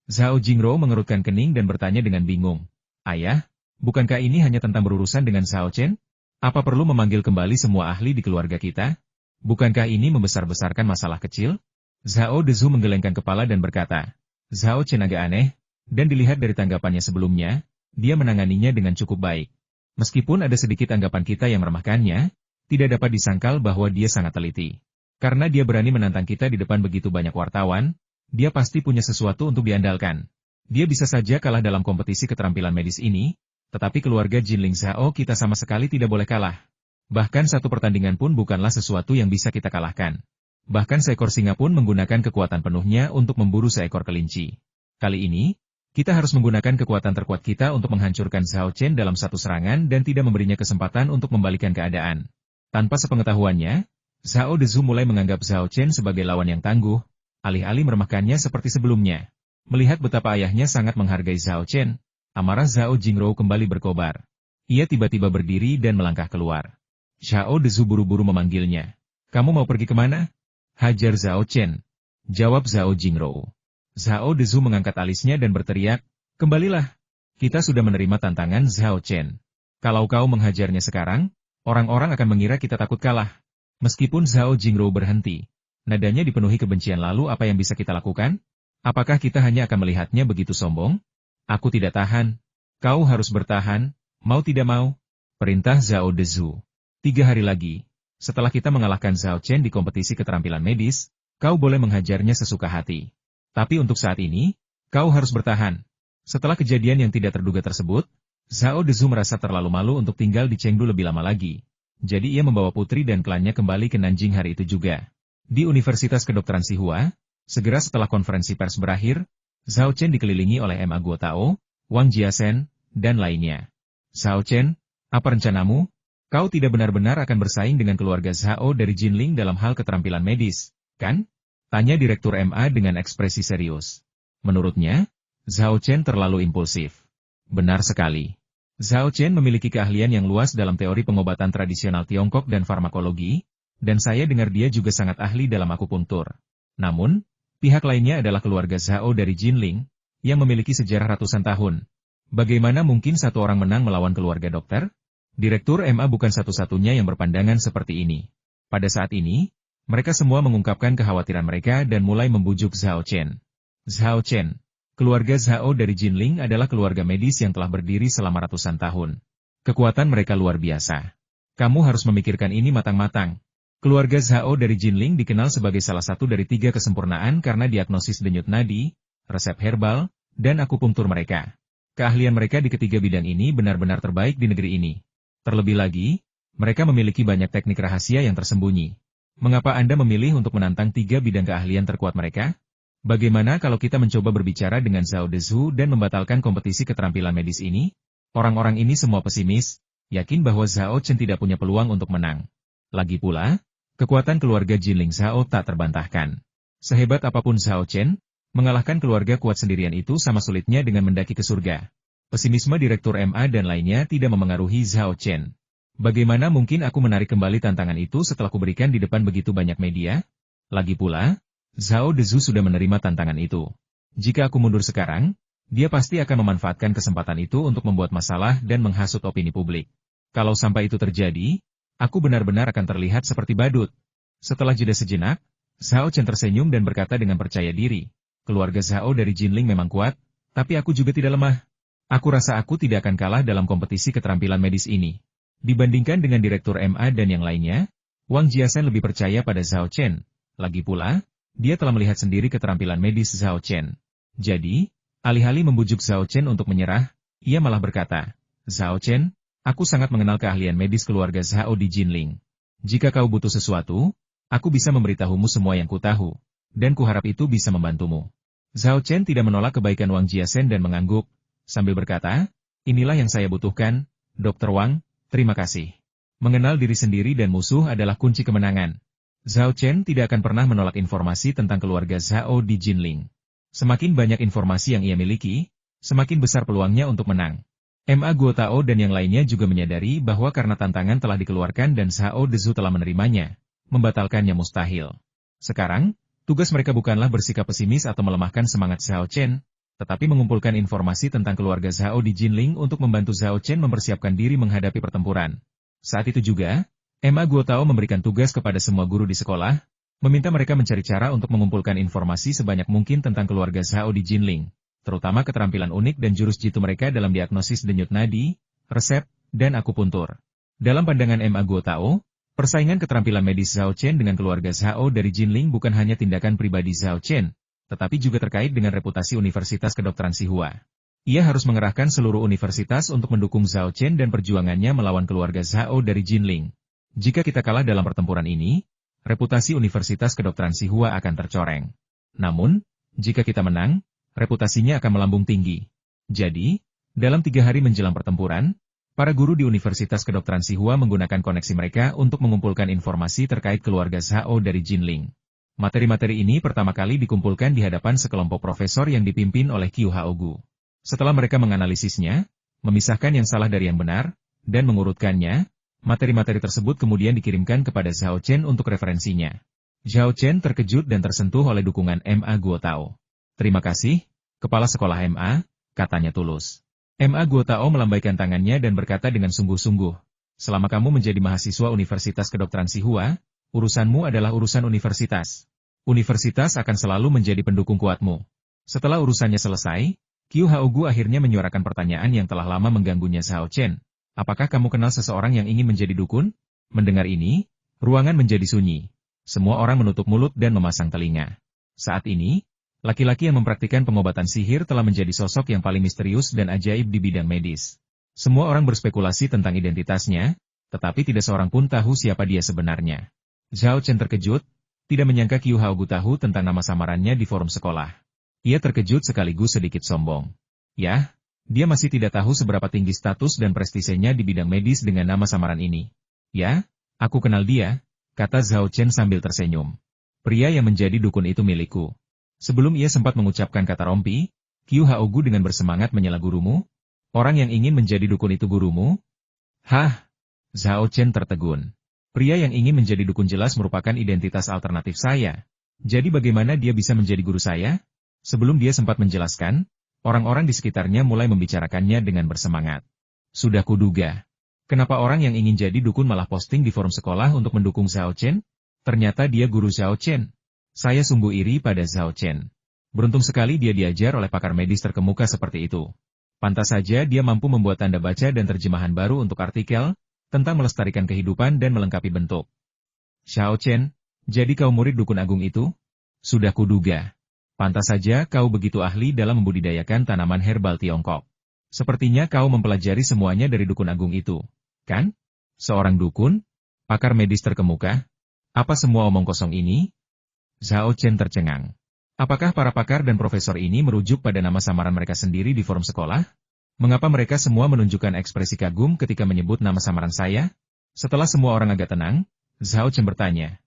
Zhao Jingrou mengerutkan kening dan bertanya dengan bingung, "Ayah, bukankah ini hanya tentang berurusan dengan Zhao Chen? Apa perlu memanggil kembali semua ahli di keluarga kita? Bukankah ini membesar-besarkan masalah kecil?" Zhao Dezu menggelengkan kepala dan berkata, "Zhao Chen agak aneh, dan dilihat dari tanggapannya sebelumnya, dia menanganinya dengan cukup baik. Meskipun ada sedikit anggapan kita yang meremehkannya, tidak dapat disangkal bahwa dia sangat teliti. Karena dia berani menantang kita di depan begitu banyak wartawan, dia pasti punya sesuatu untuk diandalkan. Dia bisa saja kalah dalam kompetisi keterampilan medis ini, tetapi keluarga Jinling Zhao kita sama sekali tidak boleh kalah. Bahkan satu pertandingan pun bukanlah sesuatu yang bisa kita kalahkan. Bahkan seekor singa pun menggunakan kekuatan penuhnya untuk memburu seekor kelinci. Kali ini, kita harus menggunakan kekuatan terkuat kita untuk menghancurkan Zhao Chen dalam satu serangan dan tidak memberinya kesempatan untuk membalikan keadaan." Tanpa sepengetahuannya, Zhao Dezu mulai menganggap Zhao Chen sebagai lawan yang tangguh, alih-alih meremehkannya seperti sebelumnya. Melihat betapa ayahnya sangat menghargai Zhao Chen, amarah Zhao Jingrou kembali berkobar. Ia tiba-tiba berdiri dan melangkah keluar. Zhao Dezu buru-buru memanggilnya. "Kamu mau pergi kemana?" "Hajar Zhao Chen," jawab Zhao Jingrou. Zhao Dezu mengangkat alisnya dan berteriak, "Kembalilah. Kita sudah menerima tantangan Zhao Chen. Kalau kau menghajarnya sekarang, orang-orang akan mengira kita takut kalah. Meskipun Zhao Jingrou berhenti, nadanya dipenuhi kebencian. Lalu apa yang bisa kita lakukan? Apakah kita hanya akan melihatnya begitu sombong? Aku tidak tahan. Kau harus bertahan, mau tidak mau. Perintah Zhao Dezu. 3 hari lagi, setelah kita mengalahkan Zhao Chen di kompetisi keterampilan medis, kau boleh menghajarnya sesuka hati. Tapi untuk saat ini, kau harus bertahan. Setelah kejadian yang tidak terduga tersebut, Zhao Dezu merasa terlalu malu untuk tinggal di Chengdu lebih lama lagi. Jadi ia membawa putri dan klannya kembali ke Nanjing hari itu juga. Di Universitas Kedokteran Sihua, segera setelah konferensi pers berakhir, Zhao Chen dikelilingi oleh Ma Guotao, Wang Jiasen, dan lainnya. Zhao Chen, apa rencanamu? Kau tidak benar-benar akan bersaing dengan keluarga Zhao dari Jinling dalam hal keterampilan medis, kan? Tanya Direktur MA dengan ekspresi serius. Menurutnya, Zhao Chen terlalu impulsif. Benar sekali. Zhao Chen memiliki keahlian yang luas dalam teori pengobatan tradisional Tiongkok dan farmakologi, dan saya dengar dia juga sangat ahli dalam akupuntur. Namun, pihak lainnya adalah keluarga Zhao dari Jinling, yang memiliki sejarah ratusan tahun. Bagaimana mungkin satu orang menang melawan keluarga dokter? Direktur MA bukan satu-satunya yang berpandangan seperti ini. Pada saat ini, mereka semua mengungkapkan kekhawatiran mereka dan mulai membujuk Zhao Chen. Zhao Chen, keluarga Zhao dari Jinling adalah keluarga medis yang telah berdiri selama ratusan tahun. Kekuatan mereka luar biasa. Kamu harus memikirkan ini matang-matang. Keluarga Zhao dari Jinling dikenal sebagai salah satu dari 3 kesempurnaan karena diagnosis denyut nadi, resep herbal, dan akupunktur mereka. Keahlian mereka di ketiga bidang ini benar-benar terbaik di negeri ini. Terlebih lagi, mereka memiliki banyak teknik rahasia yang tersembunyi. Mengapa Anda memilih untuk menantang 3 bidang keahlian terkuat mereka? Bagaimana kalau kita mencoba berbicara dengan Zhao Dezu dan membatalkan kompetisi keterampilan medis ini? Orang-orang ini semua pesimis, yakin bahwa Zhao Chen tidak punya peluang untuk menang. Lagi pula, kekuatan keluarga Jinling Zhao tak terbantahkan. Sehebat apapun Zhao Chen, mengalahkan keluarga kuat sendirian itu sama sulitnya dengan mendaki ke surga. Pesimisme Direktur MA dan lainnya tidak memengaruhi Zhao Chen. Bagaimana mungkin aku menarik kembali tantangan itu setelah kuberikan di depan begitu banyak media? Lagi pula, Zhao Dezu sudah menerima tantangan itu. Jika aku mundur sekarang, dia pasti akan memanfaatkan kesempatan itu untuk membuat masalah dan menghasut opini publik. Kalau sampai itu terjadi, aku benar-benar akan terlihat seperti badut. Setelah jeda sejenak, Zhao Chen tersenyum dan berkata dengan percaya diri, keluarga Zhao dari Jinling memang kuat, tapi aku juga tidak lemah. Aku rasa aku tidak akan kalah dalam kompetisi keterampilan medis ini. Dibandingkan dengan Direktur MA dan yang lainnya, Wang Jiasen lebih percaya pada Zhao Chen. Lagi pula, dia telah melihat sendiri keterampilan medis Zhao Chen. Jadi, alih-alih membujuk Zhao Chen untuk menyerah, ia malah berkata, Zhao Chen, aku sangat mengenal keahlian medis keluarga Zhao di Jinling. Jika kau butuh sesuatu, aku bisa memberitahumu semua yang kutahu, dan kuharap itu bisa membantumu. Zhao Chen tidak menolak kebaikan Wang Jiasen dan mengangguk, sambil berkata, inilah yang saya butuhkan, Dr. Wang, terima kasih. Mengenal diri sendiri dan musuh adalah kunci kemenangan. Zhao Chen tidak akan pernah menolak informasi tentang keluarga Zhao di Jinling. Semakin banyak informasi yang ia miliki, semakin besar peluangnya untuk menang. Ma Guotao dan yang lainnya juga menyadari bahwa karena tantangan telah dikeluarkan dan Zhao Dezu telah menerimanya, membatalkannya mustahil. Sekarang, tugas mereka bukanlah bersikap pesimis atau melemahkan semangat Zhao Chen, tetapi mengumpulkan informasi tentang keluarga Zhao di Jinling untuk membantu Zhao Chen mempersiapkan diri menghadapi pertempuran. Saat itu juga, Ma Guotao memberikan tugas kepada semua guru di sekolah, meminta mereka mencari cara untuk mengumpulkan informasi sebanyak mungkin tentang keluarga Zhao di Jinling, terutama keterampilan unik dan jurus jitu mereka dalam diagnosis denyut nadi, resep, dan akupuntur. Dalam pandangan Ma Guotao, persaingan keterampilan medis Zhao Chen dengan keluarga Zhao dari Jinling bukan hanya tindakan pribadi Zhao Chen, tetapi juga terkait dengan reputasi Universitas Kedokteran Sihua. Ia harus mengerahkan seluruh universitas untuk mendukung Zhao Chen dan perjuangannya melawan keluarga Zhao dari Jinling. Jika kita kalah dalam pertempuran ini, reputasi Universitas Kedokteran Sihua akan tercoreng. Namun, jika kita menang, reputasinya akan melambung tinggi. Jadi, dalam 3 hari menjelang pertempuran, para guru di Universitas Kedokteran Sihua menggunakan koneksi mereka untuk mengumpulkan informasi terkait keluarga Zhao dari Jinling. Materi-materi ini pertama kali dikumpulkan di hadapan sekelompok profesor yang dipimpin oleh Qiu Haogu. Setelah mereka menganalisisnya, memisahkan yang salah dari yang benar, dan mengurutkannya, materi-materi tersebut kemudian dikirimkan kepada Zhao Chen untuk referensinya. Zhao Chen terkejut dan tersentuh oleh dukungan Ma Guotao. Terima kasih, Kepala Sekolah MA, katanya tulus. Ma Guotao melambaikan tangannya dan berkata dengan sungguh-sungguh, selama kamu menjadi mahasiswa Universitas Kedokteran Sihua, urusanmu adalah urusan universitas. Universitas akan selalu menjadi pendukung kuatmu. Setelah urusannya selesai, Qiu Haogu akhirnya menyuarakan pertanyaan yang telah lama mengganggunya Zhao Chen. Apakah kamu kenal seseorang yang ingin menjadi dukun? Mendengar ini, ruangan menjadi sunyi. Semua orang menutup mulut dan memasang telinga. Saat ini, laki-laki yang mempraktikkan pengobatan sihir telah menjadi sosok yang paling misterius dan ajaib di bidang medis. Semua orang berspekulasi tentang identitasnya, tetapi tidak seorang pun tahu siapa dia sebenarnya. Zhao Chen terkejut, tidak menyangka Qiu Haogu tahu tentang nama samarannya di forum sekolah. Ia terkejut sekaligus sedikit sombong. Yah, dia masih tidak tahu seberapa tinggi status dan prestisenya di bidang medis dengan nama samaran ini. Ya, aku kenal dia, kata Zhao Chen sambil tersenyum. Pria yang menjadi dukun itu milikku. Sebelum ia sempat mengucapkan kata rompi, Qiu Haogu dengan bersemangat menyela gurumu. Orang yang ingin menjadi dukun itu gurumu? Hah? Zhao Chen tertegun. Pria yang ingin menjadi dukun jelas merupakan identitas alternatif saya. Jadi bagaimana dia bisa menjadi guru saya? Sebelum dia sempat menjelaskan, orang-orang di sekitarnya mulai membicarakannya dengan bersemangat. Sudah kuduga. Kenapa orang yang ingin jadi dukun malah posting di forum sekolah untuk mendukung Zhao Chen? Ternyata dia guru Zhao Chen. Saya sungguh iri pada Zhao Chen. Beruntung sekali dia diajar oleh pakar medis terkemuka seperti itu. Pantas saja dia mampu membuat tanda baca dan terjemahan baru untuk artikel tentang melestarikan kehidupan dan melengkapi bentuk. Zhao Chen, jadi kau murid dukun agung itu? Sudah kuduga. Pantas saja kau begitu ahli dalam membudidayakan tanaman herbal Tiongkok. Sepertinya kau mempelajari semuanya dari dukun agung itu, kan? Seorang dukun? Pakar medis terkemuka? Apa semua omong kosong ini? Zhao Chen tercengang. Apakah para pakar dan profesor ini merujuk pada nama samaran mereka sendiri di forum sekolah? Mengapa mereka semua menunjukkan ekspresi kagum ketika menyebut nama samaran saya? Setelah semua orang agak tenang, Zhao Chen bertanya,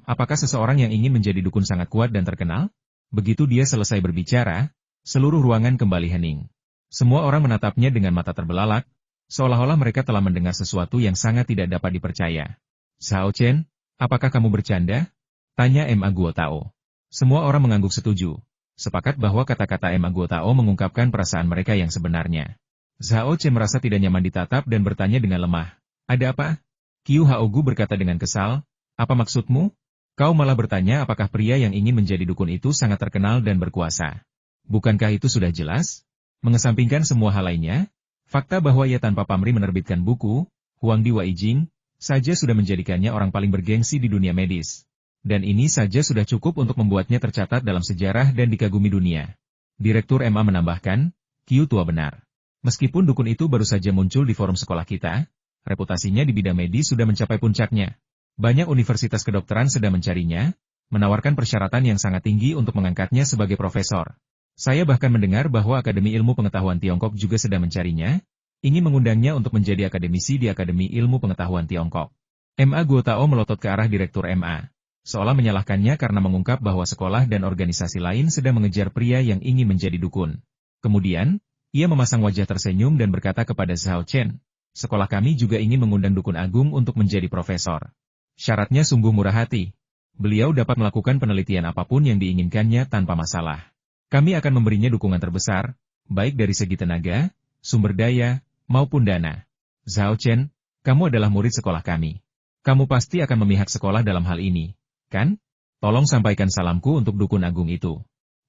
apakah seseorang yang ingin menjadi dukun sangat kuat dan terkenal? Begitu dia selesai berbicara, seluruh ruangan kembali hening. Semua orang menatapnya dengan mata terbelalak, seolah-olah mereka telah mendengar sesuatu yang sangat tidak dapat dipercaya. Zhao Chen, apakah kamu bercanda? Tanya Ma Guotao. Semua orang mengangguk setuju, sepakat bahwa kata-kata Ma Guotao mengungkapkan perasaan mereka yang sebenarnya. Zhao Chen merasa tidak nyaman ditatap dan bertanya dengan lemah. Ada apa? Qiu Haogu berkata dengan kesal, apa maksudmu? Kau malah bertanya apakah pria yang ingin menjadi dukun itu sangat terkenal dan berkuasa. Bukankah itu sudah jelas? Mengesampingkan semua hal lainnya, fakta bahwa ia tanpa pamrih menerbitkan buku, Huangdi Waijing, saja sudah menjadikannya orang paling bergengsi di dunia medis. Dan ini saja sudah cukup untuk membuatnya tercatat dalam sejarah dan dikagumi dunia. Direktur MA menambahkan, Qiu tua benar. Meskipun dukun itu baru saja muncul di forum sekolah kita, reputasinya di bidang medis sudah mencapai puncaknya. Banyak universitas kedokteran sedang mencarinya, menawarkan persyaratan yang sangat tinggi untuk mengangkatnya sebagai profesor. Saya bahkan mendengar bahwa Akademi Ilmu Pengetahuan Tiongkok juga sedang mencarinya, ingin mengundangnya untuk menjadi akademisi di Akademi Ilmu Pengetahuan Tiongkok. Ma Guotao melotot ke arah Direktur MA, seolah menyalahkannya karena mengungkap bahwa sekolah dan organisasi lain sedang mengejar pria yang ingin menjadi dukun. Kemudian, ia memasang wajah tersenyum dan berkata kepada Zhao Chen, sekolah kami juga ingin mengundang dukun agung untuk menjadi profesor. Syaratnya sungguh murah hati. Beliau dapat melakukan penelitian apapun yang diinginkannya tanpa masalah. Kami akan memberinya dukungan terbesar, baik dari segi tenaga, sumber daya, maupun dana. Zhao Chen, kamu adalah murid sekolah kami. Kamu pasti akan memihak sekolah dalam hal ini, kan? Tolong sampaikan salamku untuk dukun agung itu.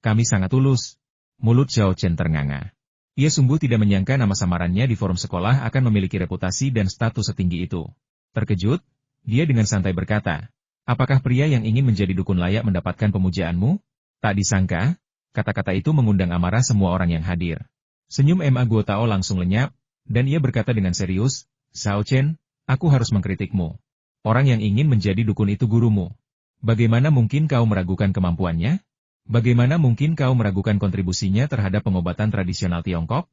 Kami sangat tulus. Mulut Zhao Chen ternganga. Ia sungguh tidak menyangka nama samarannya di forum sekolah akan memiliki reputasi dan status setinggi itu. Terkejut, dia dengan santai berkata, apakah pria yang ingin menjadi dukun layak mendapatkan pemujaanmu? Tak disangka, kata-kata itu mengundang amarah semua orang yang hadir. Senyum Ma Guotao langsung lenyap, dan ia berkata dengan serius, Zhao Chen, aku harus mengkritikmu. Orang yang ingin menjadi dukun itu gurumu. Bagaimana mungkin kau meragukan kemampuannya? Bagaimana mungkin kau meragukan kontribusinya terhadap pengobatan tradisional Tiongkok?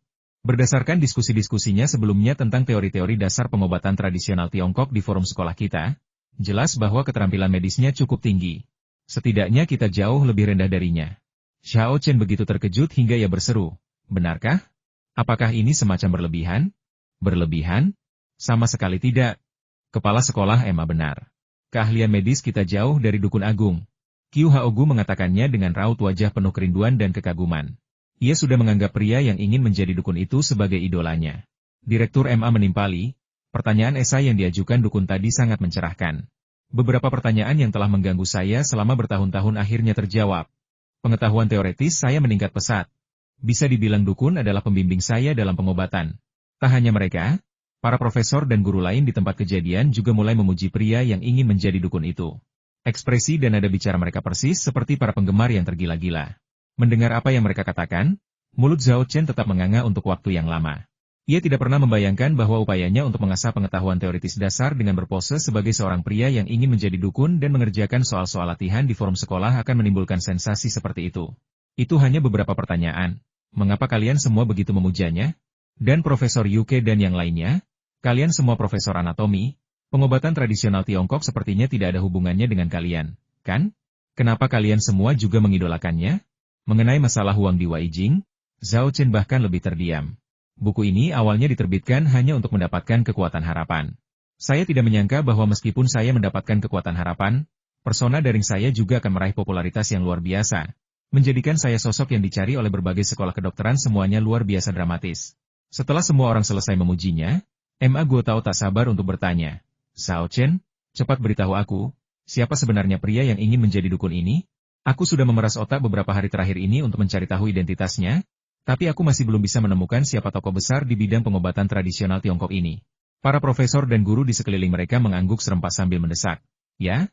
Berdasarkan diskusi-diskusinya sebelumnya tentang teori-teori dasar pengobatan tradisional Tiongkok di forum sekolah kita, jelas bahwa keterampilan medisnya cukup tinggi. Setidaknya kita jauh lebih rendah darinya. Zhao Chen begitu terkejut hingga ia berseru, benarkah? Apakah ini semacam berlebihan? Berlebihan? Sama sekali tidak. Kepala sekolah Emma benar. Keahlian medis kita jauh dari dukun agung. Qiu Haogu mengatakannya dengan raut wajah penuh kerinduan dan kekaguman. Ia sudah menganggap pria yang ingin menjadi dukun itu sebagai idolanya. Direktur MA menimpali, pertanyaan esai yang diajukan dukun tadi sangat mencerahkan. Beberapa pertanyaan yang telah mengganggu saya selama bertahun-tahun akhirnya terjawab. Pengetahuan teoretis saya meningkat pesat. Bisa dibilang dukun adalah pembimbing saya dalam pengobatan. Tak hanya mereka, para profesor dan guru lain di tempat kejadian juga mulai memuji pria yang ingin menjadi dukun itu. Ekspresi dan nada bicara mereka persis seperti para penggemar yang tergila-gila. Mendengar apa yang mereka katakan, mulut Zhao Chen tetap menganga untuk waktu yang lama. Ia tidak pernah membayangkan bahwa upayanya untuk mengasah pengetahuan teoritis dasar dengan berpose sebagai seorang pria yang ingin menjadi dukun dan mengerjakan soal-soal latihan di forum sekolah akan menimbulkan sensasi seperti itu. Itu hanya beberapa pertanyaan. Mengapa kalian semua begitu memujanya? Dan Profesor Yuke dan yang lainnya? Kalian semua profesor anatomi, pengobatan tradisional Tiongkok sepertinya tidak ada hubungannya dengan kalian, kan? Kenapa kalian semua juga mengidolakannya? Mengenai masalah Huang di Waijing, Zhao Chen bahkan lebih terdiam. Buku ini awalnya diterbitkan hanya untuk mendapatkan kekuatan harapan. Saya tidak menyangka bahwa meskipun saya mendapatkan kekuatan harapan, persona daring saya juga akan meraih popularitas yang luar biasa. Menjadikan saya sosok yang dicari oleh berbagai sekolah kedokteran semuanya luar biasa dramatis. Setelah semua orang selesai memujinya, MA Guo Tao tak sabar untuk bertanya. Zhao Chen, cepat beritahu aku, siapa sebenarnya pria yang ingin menjadi dukun ini? Aku sudah memeras otak beberapa hari terakhir ini untuk mencari tahu identitasnya, tapi aku masih belum bisa menemukan siapa tokoh besar di bidang pengobatan tradisional Tiongkok ini. Para profesor dan guru di sekeliling mereka mengangguk serempak sambil mendesak. Ya,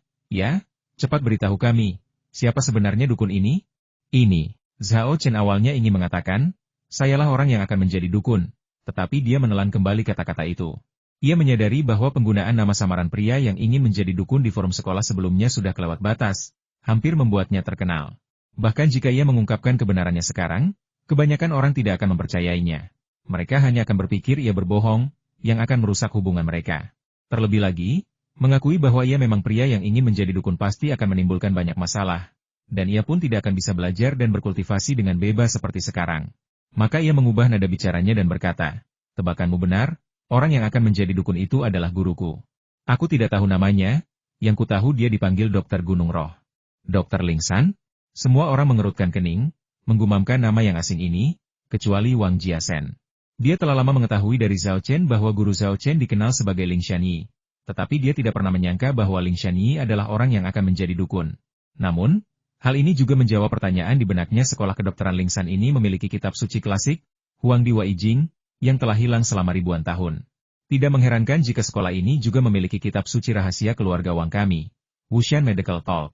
cepat beritahu kami, siapa sebenarnya dukun ini? Ini, Zhao Chen awalnya ingin mengatakan, sayalah orang yang akan menjadi dukun, tetapi dia menelan kembali kata-kata itu. Ia menyadari bahwa penggunaan nama samaran pria yang ingin menjadi dukun di forum sekolah sebelumnya sudah kelewat batas. Hampir membuatnya terkenal. Bahkan jika ia mengungkapkan kebenarannya sekarang, kebanyakan orang tidak akan mempercayainya. Mereka hanya akan berpikir ia berbohong, yang akan merusak hubungan mereka. Terlebih lagi, mengakui bahwa ia memang pria yang ingin menjadi dukun pasti akan menimbulkan banyak masalah. Dan ia pun tidak akan bisa belajar dan berkultivasi dengan bebas seperti sekarang. Maka ia mengubah nada bicaranya dan berkata, tebakanmu benar, orang yang akan menjadi dukun itu adalah guruku. Aku tidak tahu namanya, yang ku tahu dia dipanggil Dokter Gunung Roh. Dr. Ling San? Semua orang mengerutkan kening, menggumamkan nama yang asing ini, kecuali Wang Jiasen. Dia telah lama mengetahui dari Zhao Chen bahwa guru Zhao Chen dikenal sebagai Ling Shanyi, tetapi dia tidak pernah menyangka bahwa Ling Shanyi adalah orang yang akan menjadi dukun. Namun, hal ini juga menjawab pertanyaan di benaknya sekolah kedokteran Ling San ini memiliki kitab suci klasik, Huang di Waijing, yang telah hilang selama ribuan tahun. Tidak mengherankan jika sekolah ini juga memiliki kitab suci rahasia keluarga Wang kami, Wushan Medical Talk.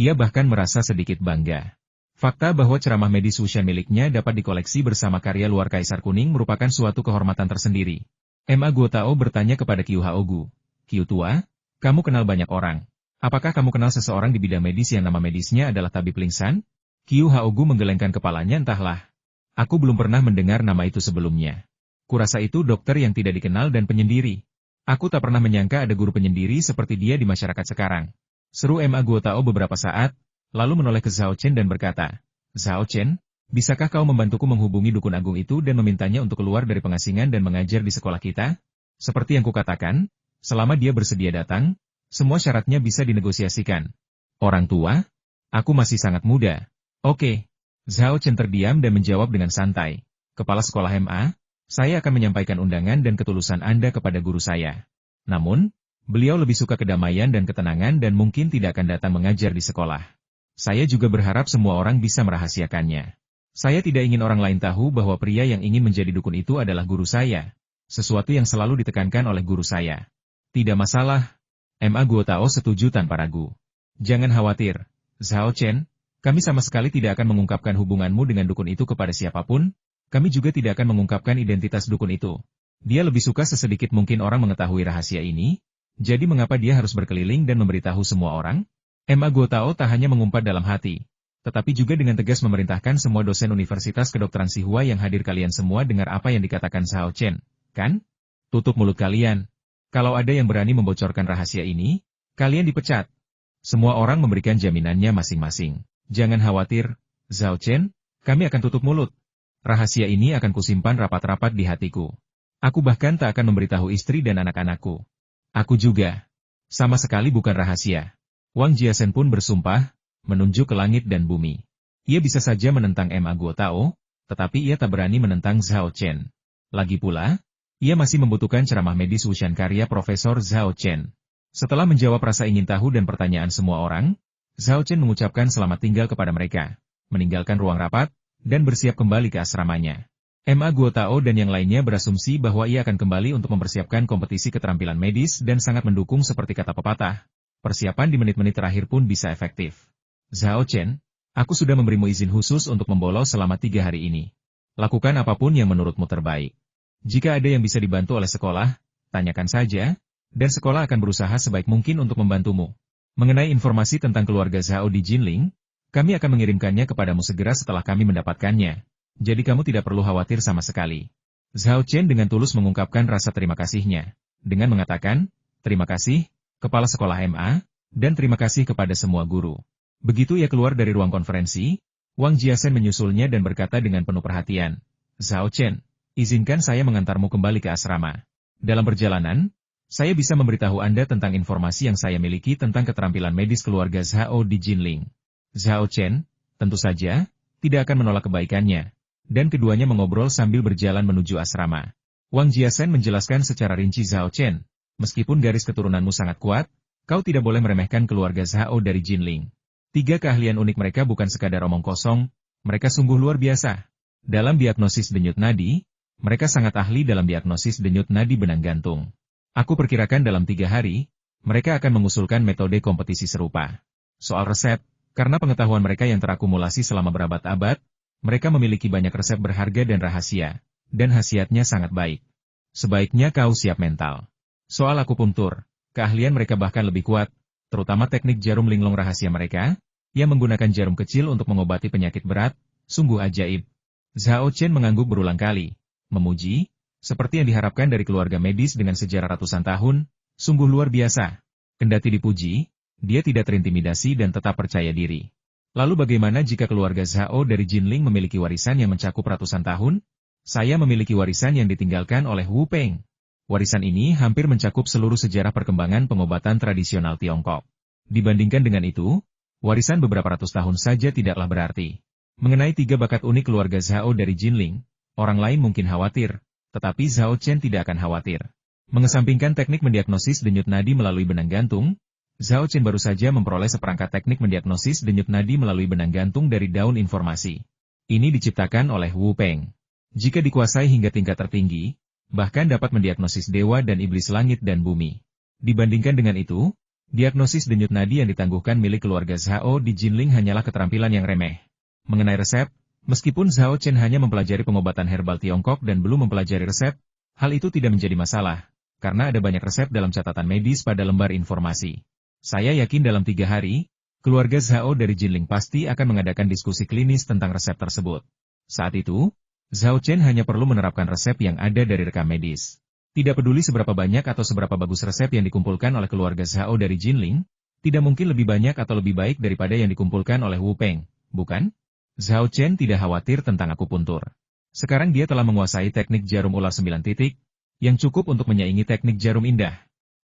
Ia bahkan merasa sedikit bangga. Fakta bahwa ceramah medis Wushan miliknya dapat dikoleksi bersama karya luar Kaisar Kuning merupakan suatu kehormatan tersendiri. MA Guo Tao bertanya kepada Qiu Haogu. Qiu tua, kamu kenal banyak orang. Apakah kamu kenal seseorang di bidang medis yang nama medisnya adalah Tabib Ling San? Qiu Haogu menggelengkan kepalanya entahlah. Aku belum pernah mendengar nama itu sebelumnya. Kurasa itu dokter yang tidak dikenal dan penyendiri. Aku tak pernah menyangka ada guru penyendiri seperti dia di masyarakat sekarang. Seru MA Guo Tao beberapa saat, lalu menoleh ke Zhao Chen dan berkata, Zhao Chen, bisakah kau membantuku menghubungi dukun agung itu dan memintanya untuk keluar dari pengasingan dan mengajar di sekolah kita? Seperti yang kukatakan, selama dia bersedia datang, semua syaratnya bisa dinegosiasikan. Orang tua? Aku masih sangat muda. Oke. Zhao Chen terdiam dan menjawab dengan santai. Kepala sekolah MA, saya akan menyampaikan undangan dan ketulusan Anda kepada guru saya. Namun, beliau lebih suka kedamaian dan ketenangan dan mungkin tidak akan datang mengajar di sekolah. Saya juga berharap semua orang bisa merahasiakannya. Saya tidak ingin orang lain tahu bahwa pria yang ingin menjadi dukun itu adalah guru saya. Sesuatu yang selalu ditekankan oleh guru saya. Tidak masalah. MA Guo Tao setuju tanpa ragu. Jangan khawatir, Zhao Chen, kami sama sekali tidak akan mengungkapkan hubunganmu dengan dukun itu kepada siapapun. Kami juga tidak akan mengungkapkan identitas dukun itu. Dia lebih suka sesedikit mungkin orang mengetahui rahasia ini. Jadi mengapa dia harus berkeliling dan memberitahu semua orang? MA Guo Tao tak hanya mengumpat dalam hati, tetapi juga dengan tegas memerintahkan semua dosen Universitas Kedokteran Sihua yang hadir kalian semua dengar apa yang dikatakan Zhao Chen, kan? Tutup mulut kalian. Kalau ada yang berani membocorkan rahasia ini, kalian dipecat. Semua orang memberikan jaminannya masing-masing. Jangan khawatir, Zhao Chen, kami akan tutup mulut. Rahasia ini akan kusimpan rapat-rapat di hatiku. Aku bahkan tak akan memberitahu istri dan anak-anakku. Aku juga. Sama sekali bukan rahasia. Wang Jiasen pun bersumpah, menunjuk ke langit dan bumi. Ia bisa saja menentang MA Guo Tao, tetapi ia tak berani menentang Zhao Chen. Lagi pula, ia masih membutuhkan ceramah medis Wushan karya Profesor Zhao Chen. Setelah menjawab rasa ingin tahu dan pertanyaan semua orang, Zhao Chen mengucapkan selamat tinggal kepada mereka, meninggalkan ruang rapat, dan bersiap kembali ke asramanya. Ma Guo Tao dan yang lainnya berasumsi bahwa ia akan kembali untuk mempersiapkan kompetisi keterampilan medis dan sangat mendukung seperti kata pepatah. Persiapan di menit-menit terakhir pun bisa efektif. Zhao Chen, aku sudah memberimu izin khusus untuk membolos selama 3 hari ini. Lakukan apapun yang menurutmu terbaik. Jika ada yang bisa dibantu oleh sekolah, tanyakan saja, dan sekolah akan berusaha sebaik mungkin untuk membantumu. Mengenai informasi tentang keluarga Zhao di Jinling, kami akan mengirimkannya kepadamu segera setelah kami mendapatkannya. Jadi kamu tidak perlu khawatir sama sekali. Zhao Chen dengan tulus mengungkapkan rasa terima kasihnya, dengan mengatakan, terima kasih, Kepala Sekolah MA, dan terima kasih kepada semua guru. Begitu ia keluar dari ruang konferensi, Wang Jiasen menyusulnya dan berkata dengan penuh perhatian, Zhao Chen, izinkan saya mengantarmu kembali ke asrama. Dalam perjalanan, saya bisa memberitahu Anda tentang informasi yang saya miliki tentang keterampilan medis keluarga Zhao di Jinling. Zhao Chen, tentu saja, tidak akan menolak kebaikannya. Dan keduanya mengobrol sambil berjalan menuju asrama. Wang Jiasen menjelaskan secara rinci Zhao Chen, meskipun garis keturunanmu sangat kuat, kau tidak boleh meremehkan keluarga Zhao dari Jinling. 3 keahlian unik mereka bukan sekadar omong kosong, mereka sungguh luar biasa. Dalam diagnosis denyut nadi, mereka sangat ahli dalam diagnosis denyut nadi benang gantung. Aku perkirakan dalam 3 hari, mereka akan mengusulkan metode kompetisi serupa. Soal resep, karena pengetahuan mereka yang terakumulasi selama berabad-abad, mereka memiliki banyak resep berharga dan rahasia, dan khasiatnya sangat baik. Sebaiknya kau siap mental. Soal akupuntur, keahlian mereka bahkan lebih kuat, terutama teknik jarum linglong rahasia mereka, yang menggunakan jarum kecil untuk mengobati penyakit berat, sungguh ajaib. Zhao Chen mengangguk berulang kali, memuji, seperti yang diharapkan dari keluarga medis dengan sejarah ratusan tahun, sungguh luar biasa. Kendati dipuji, dia tidak terintimidasi dan tetap percaya diri. Lalu bagaimana jika keluarga Zhao dari Jinling memiliki warisan yang mencakup ratusan tahun? Saya memiliki warisan yang ditinggalkan oleh Wu Peng. Warisan ini hampir mencakup seluruh sejarah perkembangan pengobatan tradisional Tiongkok. Dibandingkan dengan itu, warisan beberapa ratus tahun saja tidaklah berarti. Mengenai 3 bakat unik keluarga Zhao dari Jinling, orang lain mungkin khawatir, tetapi Zhao Chen tidak akan khawatir. Mengesampingkan teknik mendiagnosis denyut nadi melalui benang gantung, Zhao Chen baru saja memperoleh seperangkat teknik mendiagnosis denyut nadi melalui benang gantung dari daun informasi. Ini diciptakan oleh Wu Peng. Jika dikuasai hingga tingkat tertinggi, bahkan dapat mendiagnosis dewa dan iblis langit dan bumi. Dibandingkan dengan itu, diagnosis denyut nadi yang ditangguhkan milik keluarga Zhao di Jinling hanyalah keterampilan yang remeh. Mengenai resep, meskipun Zhao Chen hanya mempelajari pengobatan herbal Tiongkok dan belum mempelajari resep, hal itu tidak menjadi masalah, karena ada banyak resep dalam catatan medis pada lembar informasi. Saya yakin dalam 3 hari, keluarga Zhao dari Jinling pasti akan mengadakan diskusi klinis tentang resep tersebut. Saat itu, Zhao Chen hanya perlu menerapkan resep yang ada dari rekam medis. Tidak peduli seberapa banyak atau seberapa bagus resep yang dikumpulkan oleh keluarga Zhao dari Jinling, tidak mungkin lebih banyak atau lebih baik daripada yang dikumpulkan oleh Wu Peng, bukan? Zhao Chen tidak khawatir tentang akupuntur. Sekarang dia telah menguasai teknik jarum ular 9 titik, yang cukup untuk menyaingi teknik jarum indah.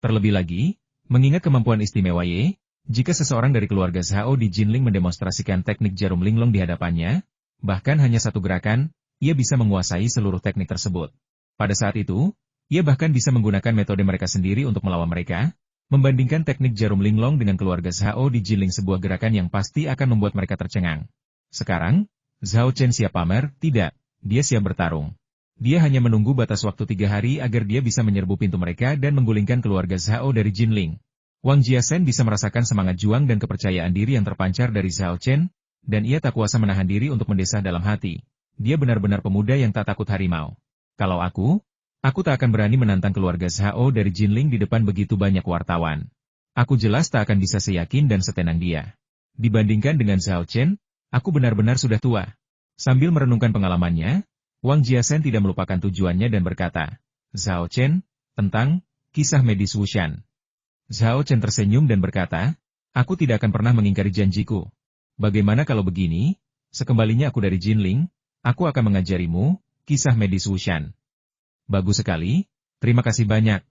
Terlebih lagi, mengingat kemampuan istimewa Ye, jika seseorang dari keluarga Zhao di Jinling mendemonstrasikan teknik jarum linglong di hadapannya, bahkan hanya 1 gerakan, ia bisa menguasai seluruh teknik tersebut. Pada saat itu, ia bahkan bisa menggunakan metode mereka sendiri untuk melawan mereka, membandingkan teknik jarum linglong dengan keluarga Zhao di Jinling sebuah gerakan yang pasti akan membuat mereka tercengang. Sekarang, Zhao Chen siap pamer? Tidak, dia siap bertarung. Dia hanya menunggu batas waktu 3 hari agar dia bisa menyerbu pintu mereka dan menggulingkan keluarga Zhao dari Jinling. Wang Jiasen bisa merasakan semangat juang dan kepercayaan diri yang terpancar dari Zhao Chen, dan ia tak kuasa menahan diri untuk mendesah dalam hati. Dia benar-benar pemuda yang tak takut harimau. Kalau aku tak akan berani menantang keluarga Zhao dari Jinling di depan begitu banyak wartawan. Aku jelas tak akan bisa seyakin dan setenang dia. Dibandingkan dengan Zhao Chen, aku benar-benar sudah tua. Sambil merenungkan pengalamannya, Wang Jiasen tidak melupakan tujuannya dan berkata, Zhao Chen, tentang kisah medis Wushan. Zhao Chen tersenyum dan berkata, aku tidak akan pernah mengingkari janjiku. Bagaimana kalau begini, sekembalinya aku dari Jinling, aku akan mengajarimu kisah medis Wushan. Bagus sekali, terima kasih banyak.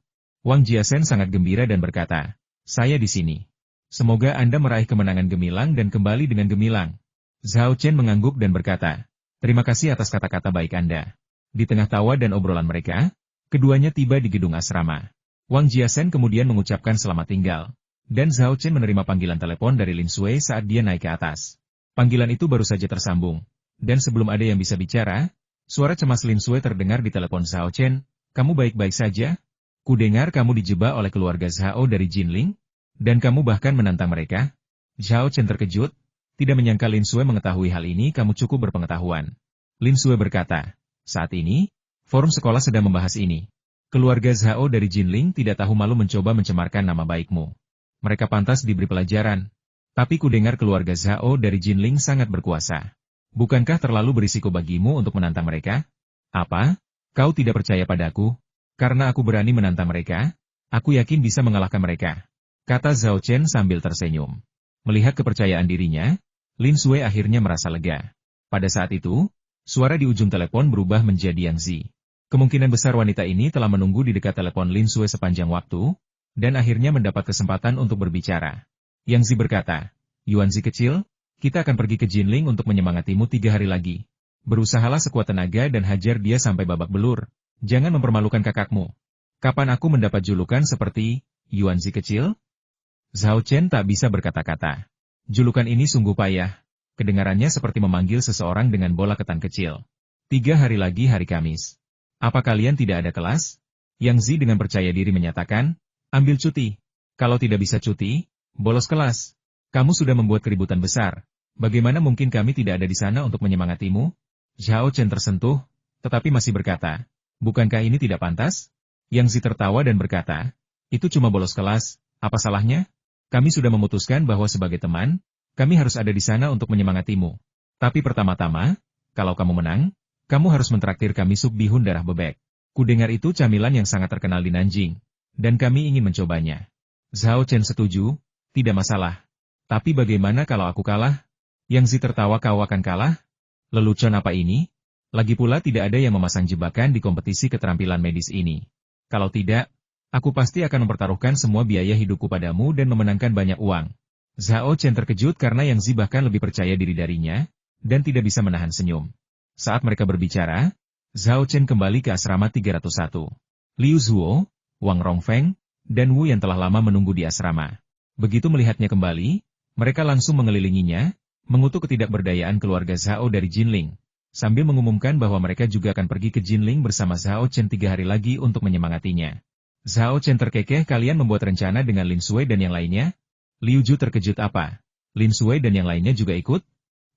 Wang Jiasen sangat gembira dan berkata, saya di sini. Semoga Anda meraih kemenangan gemilang dan kembali dengan gemilang. Zhao Chen mengangguk dan berkata, Terima kasih atas kata-kata baik Anda. Di tengah tawa dan obrolan mereka, keduanya tiba di gedung asrama. Wang Jiasen kemudian mengucapkan selamat tinggal. Dan Zhao Chen menerima panggilan telepon dari Lin Sui saat dia naik ke atas. Panggilan itu baru saja tersambung. Dan sebelum ada yang bisa bicara, suara cemas Lin Sui terdengar di telepon Zhao Chen. Kamu baik-baik saja? Kudengar kamu dijebak oleh keluarga Zhao dari Jinling? Dan kamu bahkan menantang mereka? Zhao Chen terkejut. Tidak menyangka Lin Sui mengetahui hal ini. Kamu cukup berpengetahuan. Lin Sui berkata, saat ini, forum sekolah sedang membahas ini. Keluarga Zhao dari Jinling tidak tahu malu mencoba mencemarkan nama baikmu. Mereka pantas diberi pelajaran. Tapi kudengar keluarga Zhao dari Jinling sangat berkuasa. Bukankah terlalu berisiko bagimu untuk menantang mereka? Apa? Kau tidak percaya padaku? Karena aku berani menantang mereka, aku yakin bisa mengalahkan mereka. Kata Zhao Chen sambil tersenyum. Melihat kepercayaan dirinya, Lin Sui akhirnya merasa lega. Pada saat itu, suara di ujung telepon berubah menjadi Yang Zi. Kemungkinan besar wanita ini telah menunggu di dekat telepon Lin Sui sepanjang waktu, dan akhirnya mendapat kesempatan untuk berbicara. Yang Zi berkata, Yuan Zi kecil, kita akan pergi ke Jinling untuk menyemangatimu 3 hari lagi. Berusahalah sekuat tenaga dan hajar dia sampai babak belur. Jangan mempermalukan kakakmu. Kapan aku mendapat julukan seperti Yuan Zi kecil? Zhao Chen tak bisa berkata-kata. Julukan ini sungguh payah. Kedengarannya seperti memanggil seseorang dengan bola ketan kecil. 3 hari lagi hari Kamis. Apa kalian tidak ada kelas? Yang Zi dengan percaya diri menyatakan, ambil cuti. Kalau tidak bisa cuti, bolos kelas. Kamu sudah membuat keributan besar. Bagaimana mungkin kami tidak ada di sana untuk menyemangatimu? Zhao Chen tersentuh, tetapi masih berkata, bukankah ini tidak pantas? Yang Zi tertawa dan berkata, itu cuma bolos kelas, apa salahnya? Kami sudah memutuskan bahwa sebagai teman, kami harus ada di sana untuk menyemangatimu. Tapi pertama-tama, kalau kamu menang, kamu harus mentraktir kami sup bihun darah bebek. Kudengar itu camilan yang sangat terkenal di Nanjing, dan kami ingin mencobanya. Zhao Chen setuju, tidak masalah. Tapi bagaimana kalau aku kalah? Yang Zi tertawa, kau akan kalah? Lelucon apa ini? Lagi pula tidak ada yang memasang jebakan di kompetisi keterampilan medis ini. Kalau tidak, aku pasti akan mempertaruhkan semua biaya hidupku padamu dan memenangkan banyak uang. Zhao Chen terkejut karena Yang Zi bahkan lebih percaya diri darinya, dan tidak bisa menahan senyum. Saat mereka berbicara, Zhao Chen kembali ke asrama 301. Liu Zuo, Wang Rongfeng, dan Wu yang telah lama menunggu di asrama. Begitu melihatnya kembali, mereka langsung mengelilinginya, mengutuk ketidakberdayaan keluarga Zhao dari Jinling, sambil mengumumkan bahwa mereka juga akan pergi ke Jinling bersama Zhao Chen 3 hari lagi untuk menyemangatinya. Zhao Chen terkekeh, kalian membuat rencana dengan Lin Sui dan yang lainnya? Liu Ju terkejut, apa? Lin Sui dan yang lainnya juga ikut?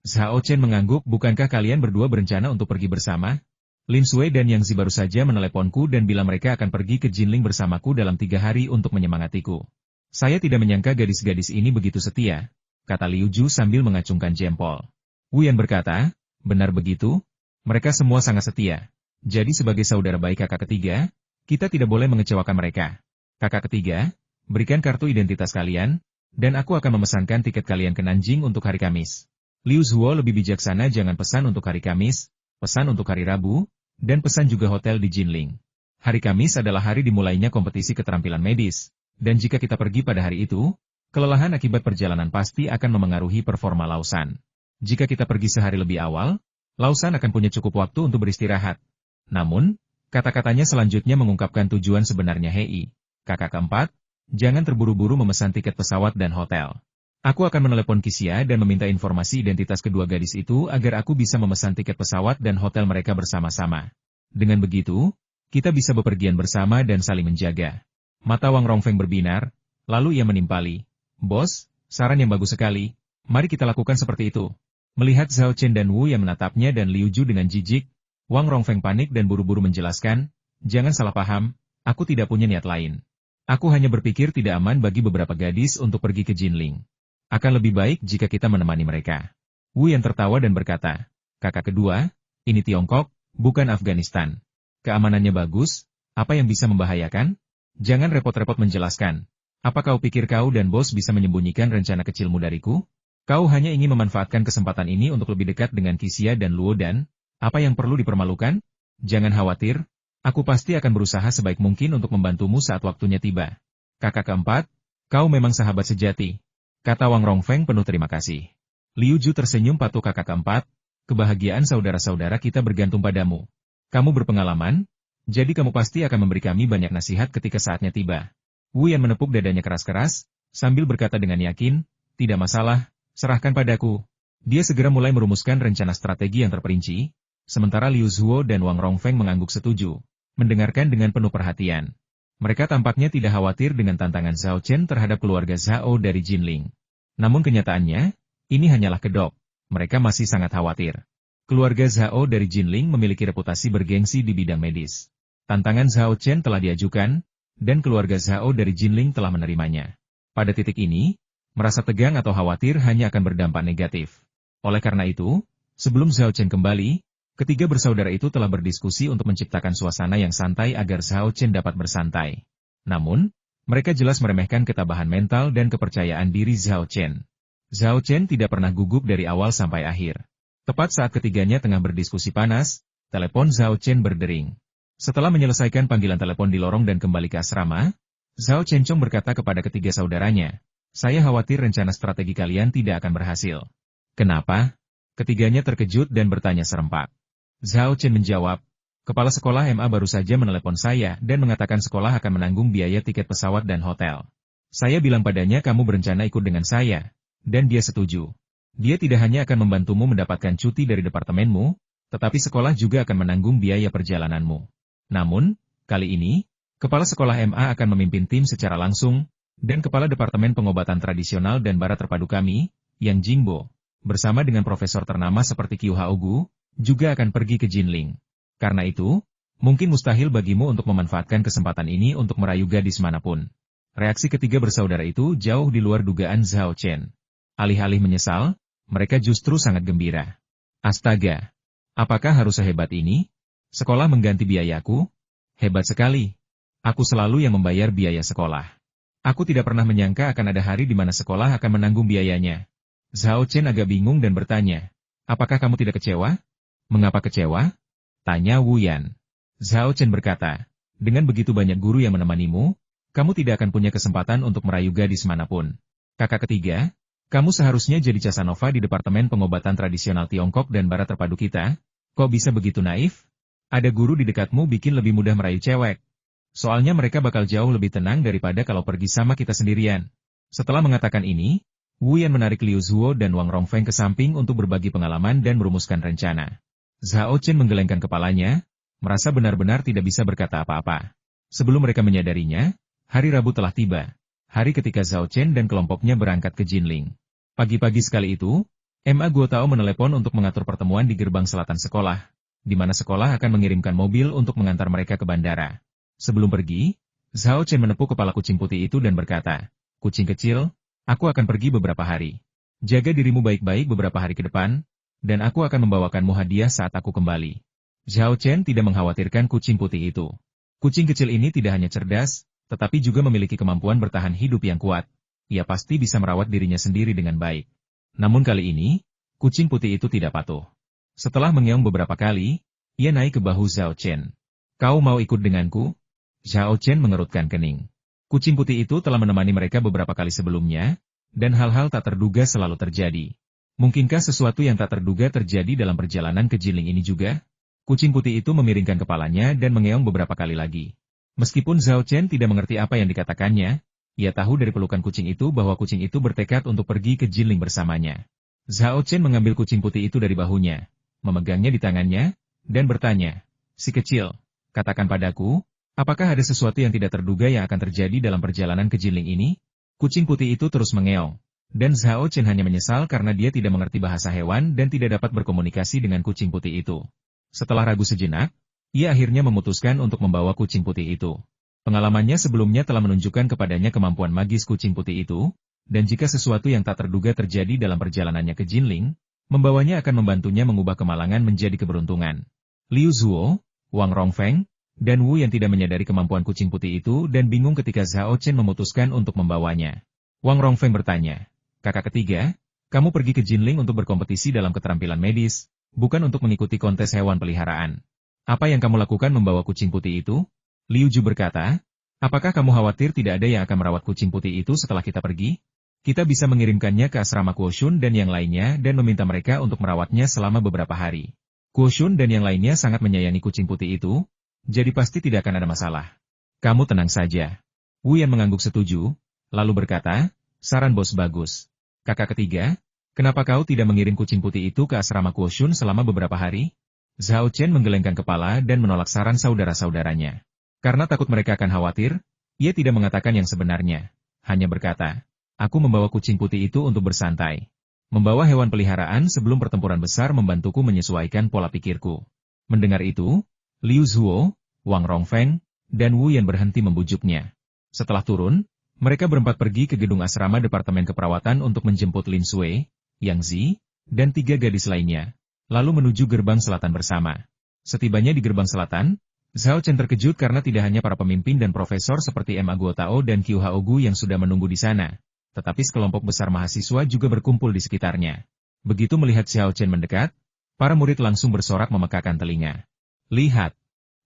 Zhao Chen mengangguk, bukankah kalian berdua berencana untuk pergi bersama? Lin Sui dan Yang Zi baru saja meneleponku dan bilang mereka akan pergi ke Jinling bersamaku dalam 3 hari untuk menyemangatiku. Saya tidak menyangka gadis-gadis ini begitu setia, kata Liu Ju sambil mengacungkan jempol. Wu Yan berkata, benar begitu? Mereka semua sangat setia. Jadi sebagai saudara baik kakak ketiga, kita tidak boleh mengecewakan mereka. Kakak ketiga, berikan kartu identitas kalian, dan aku akan memesankan tiket kalian ke Nanjing untuk hari Kamis. Liu Zuo lebih bijaksana, jangan pesan untuk hari Kamis, pesan untuk hari Rabu, dan pesan juga hotel di Jinling. Hari Kamis adalah hari dimulainya kompetisi keterampilan medis, dan jika kita pergi pada hari itu, kelelahan akibat perjalanan pasti akan memengaruhi performa Lausan. Jika kita pergi sehari lebih awal, Lausan akan punya cukup waktu untuk beristirahat. Namun, kata-katanya selanjutnya mengungkapkan tujuan sebenarnya. Hei, kakak keempat, jangan terburu-buru memesan tiket pesawat dan hotel. Aku akan menelepon Kisia dan meminta informasi identitas kedua gadis itu agar aku bisa memesan tiket pesawat dan hotel mereka bersama-sama. Dengan begitu, kita bisa bepergian bersama dan saling menjaga. Mata Wang Rongfeng berbinar, lalu ia menimpali. Bos, saran yang bagus sekali, mari kita lakukan seperti itu. Melihat Zhao Chen dan Wu yang menatapnya dan Liu Ju dengan jijik, Wang Rongfeng panik dan buru-buru menjelaskan, jangan salah paham, aku tidak punya niat lain. Aku hanya berpikir tidak aman bagi beberapa gadis untuk pergi ke Jinling. Akan lebih baik jika kita menemani mereka. Wu yang tertawa dan berkata, kakak kedua, ini Tiongkok, bukan Afghanistan. Keamanannya bagus, apa yang bisa membahayakan? Jangan repot-repot menjelaskan. Apa kau pikir kau dan bos bisa menyembunyikan rencana kecilmu dariku? Kau hanya ingin memanfaatkan kesempatan ini untuk lebih dekat dengan Kisia dan Luo dan, apa yang perlu dipermalukan? Jangan khawatir, aku pasti akan berusaha sebaik mungkin untuk membantumu saat waktunya tiba. Kakak keempat, kau memang sahabat sejati. Kata Wang Rongfeng penuh terima kasih. Liu Ju tersenyum patuh kakak keempat. Kebahagiaan saudara-saudara kita bergantung padamu. Kamu berpengalaman, jadi kamu pasti akan memberi kami banyak nasihat ketika saatnya tiba. Wu Yan menepuk dadanya keras-keras, sambil berkata dengan yakin, tidak masalah, serahkan padaku. Dia segera mulai merumuskan rencana strategi yang terperinci, sementara Liu Zuo dan Wang Rongfeng mengangguk setuju, mendengarkan dengan penuh perhatian. Mereka tampaknya tidak khawatir dengan tantangan Zhao Chen terhadap keluarga Zhao dari Jinling. Namun kenyataannya, ini hanyalah kedok. Mereka masih sangat khawatir. Keluarga Zhao dari Jinling memiliki reputasi bergengsi di bidang medis. Tantangan Zhao Chen telah diajukan, dan keluarga Zhao dari Jinling telah menerimanya. Pada titik ini, merasa tegang atau khawatir hanya akan berdampak negatif. Oleh karena itu, sebelum Zhao Chen kembali, ketiga bersaudara itu telah berdiskusi untuk menciptakan suasana yang santai agar Zhao Chen dapat bersantai. Namun, mereka jelas meremehkan ketabahan mental dan kepercayaan diri Zhao Chen. Zhao Chen tidak pernah gugup dari awal sampai akhir. Tepat saat ketiganya tengah berdiskusi panas, telepon Zhao Chen berdering. Setelah menyelesaikan panggilan telepon di lorong dan kembali ke asrama, Zhao Chenchong berkata kepada ketiga saudaranya, "Saya khawatir rencana strategi kalian tidak akan berhasil." "Kenapa?" Ketiganya terkejut dan bertanya serempak. Zhao Chen menjawab, "Kepala sekolah MA baru saja menelepon saya dan mengatakan sekolah akan menanggung biaya tiket pesawat dan hotel. Saya bilang padanya kamu berencana ikut dengan saya, dan dia setuju. Dia tidak hanya akan membantumu mendapatkan cuti dari departemenmu, tetapi sekolah juga akan menanggung biaya perjalananmu. Namun, kali ini, kepala sekolah MA akan memimpin tim secara langsung, dan kepala departemen pengobatan tradisional dan barat terpadu kami, Yang Jingbo, bersama dengan profesor ternama seperti Qiu Haogu, juga akan pergi ke Jinling. Karena itu, mungkin mustahil bagimu untuk memanfaatkan kesempatan ini untuk merayu gadis manapun." Reaksi ketiga bersaudara itu jauh di luar dugaan Zhao Chen. Alih-alih menyesal, mereka justru sangat gembira. "Astaga! Apakah harus sehebat ini? Sekolah mengganti biayaku? Hebat sekali. Aku selalu yang membayar biaya sekolah. Aku tidak pernah menyangka akan ada hari di mana sekolah akan menanggung biayanya." Zhao Chen agak bingung dan bertanya, "Apakah kamu tidak kecewa?" "Mengapa kecewa?" tanya Wu Yan. Zhao Chen berkata, "Dengan begitu banyak guru yang menemanimu, kamu tidak akan punya kesempatan untuk merayu gadis manapun. Kakak ketiga, kamu seharusnya jadi Casanova di Departemen Pengobatan Tradisional Tiongkok dan Barat terpadu kita. Kok bisa begitu naif? Ada guru di dekatmu bikin lebih mudah merayu cewek. Soalnya mereka bakal jauh lebih tenang daripada kalau pergi sama kita sendirian." Setelah mengatakan ini, Wu Yan menarik Liu Zuo dan Wang Rongfeng ke samping untuk berbagi pengalaman dan merumuskan rencana. Zhao Chen menggelengkan kepalanya, merasa benar-benar tidak bisa berkata apa-apa. Sebelum mereka menyadarinya, hari Rabu telah tiba. Hari ketika Zhao Chen dan kelompoknya berangkat ke Jinling. Pagi-pagi sekali itu, MA Guo Tao menelepon untuk mengatur pertemuan di gerbang selatan sekolah, di mana sekolah akan mengirimkan mobil untuk mengantar mereka ke bandara. Sebelum pergi, Zhao Chen menepuk kepala kucing putih itu dan berkata, "Kucing kecil, aku akan pergi beberapa hari. Jaga dirimu baik-baik beberapa hari ke depan, dan aku akan membawakanmu hadiah saat aku kembali." Zhao Chen tidak mengkhawatirkan kucing putih itu. Kucing kecil ini tidak hanya cerdas, tetapi juga memiliki kemampuan bertahan hidup yang kuat. Ia pasti bisa merawat dirinya sendiri dengan baik. Namun kali ini, kucing putih itu tidak patuh. Setelah mengeong beberapa kali, ia naik ke bahu Zhao Chen. "Kau mau ikut denganku?" Zhao Chen mengerutkan kening. Kucing putih itu telah menemani mereka beberapa kali sebelumnya, dan hal-hal tak terduga selalu terjadi. Mungkinkah sesuatu yang tak terduga terjadi dalam perjalanan ke Jinling ini juga? Kucing putih itu memiringkan kepalanya dan mengeong beberapa kali lagi. Meskipun Zhao Chen tidak mengerti apa yang dikatakannya, ia tahu dari pelukan kucing itu bahwa kucing itu bertekad untuk pergi ke Jinling bersamanya. Zhao Chen mengambil kucing putih itu dari bahunya, memegangnya di tangannya, dan bertanya, "Si kecil, katakan padaku, apakah ada sesuatu yang tidak terduga yang akan terjadi dalam perjalanan ke Jinling ini?" Kucing putih itu terus mengeong. Dan Zhao Chen hanya menyesal karena dia tidak mengerti bahasa hewan dan tidak dapat berkomunikasi dengan kucing putih itu. Setelah ragu sejenak, ia akhirnya memutuskan untuk membawa kucing putih itu. Pengalamannya sebelumnya telah menunjukkan kepadanya kemampuan magis kucing putih itu, dan jika sesuatu yang tak terduga terjadi dalam perjalanannya ke Jinling, membawanya akan membantunya mengubah kemalangan menjadi keberuntungan. Liu Zuo, Wang Rongfeng, dan Wu yang tidak menyadari kemampuan kucing putih itu dan bingung ketika Zhao Chen memutuskan untuk membawanya. Wang Rongfeng bertanya, "Kakak ketiga, kamu pergi ke Jinling untuk berkompetisi dalam keterampilan medis, bukan untuk mengikuti kontes hewan peliharaan. Apa yang kamu lakukan membawa kucing putih itu?" Liu Ju berkata, "Apakah kamu khawatir tidak ada yang akan merawat kucing putih itu setelah kita pergi?" Kita bisa mengirimkannya ke asrama Quoshun dan yang lainnya dan meminta mereka untuk merawatnya selama beberapa hari. Quoshun dan yang lainnya sangat menyayangi kucing putih itu, jadi pasti tidak akan ada masalah. Kamu tenang saja. Wu Yan mengangguk setuju, lalu berkata, saran bos bagus. Kakak ketiga, kenapa kau tidak mengirim kucing putih itu ke asrama Quoshun selama beberapa hari? Zhao Chen menggelengkan kepala dan menolak saran saudara-saudaranya. Karena takut mereka akan khawatir, ia tidak mengatakan yang sebenarnya. Hanya berkata, aku membawa kucing putih itu untuk bersantai. Membawa hewan peliharaan sebelum pertempuran besar membantuku menyesuaikan pola pikirku. Mendengar itu, Liu Zuo, Wang Rongfeng, dan Wu Yan berhenti membujuknya. Setelah turun, mereka berempat pergi ke gedung asrama Departemen Keperawatan untuk menjemput Lin Sui, Yang Zi, dan 3 gadis lainnya, lalu menuju gerbang selatan bersama. Setibanya di gerbang selatan, Zhao Chen terkejut karena tidak hanya para pemimpin dan profesor seperti Ma Guotao dan Qiu Haogu yang sudah menunggu di sana, tetapi sekelompok besar mahasiswa juga berkumpul di sekitarnya. Begitu melihat Zhao Chen mendekat, para murid langsung bersorak memekakan telinga. Lihat,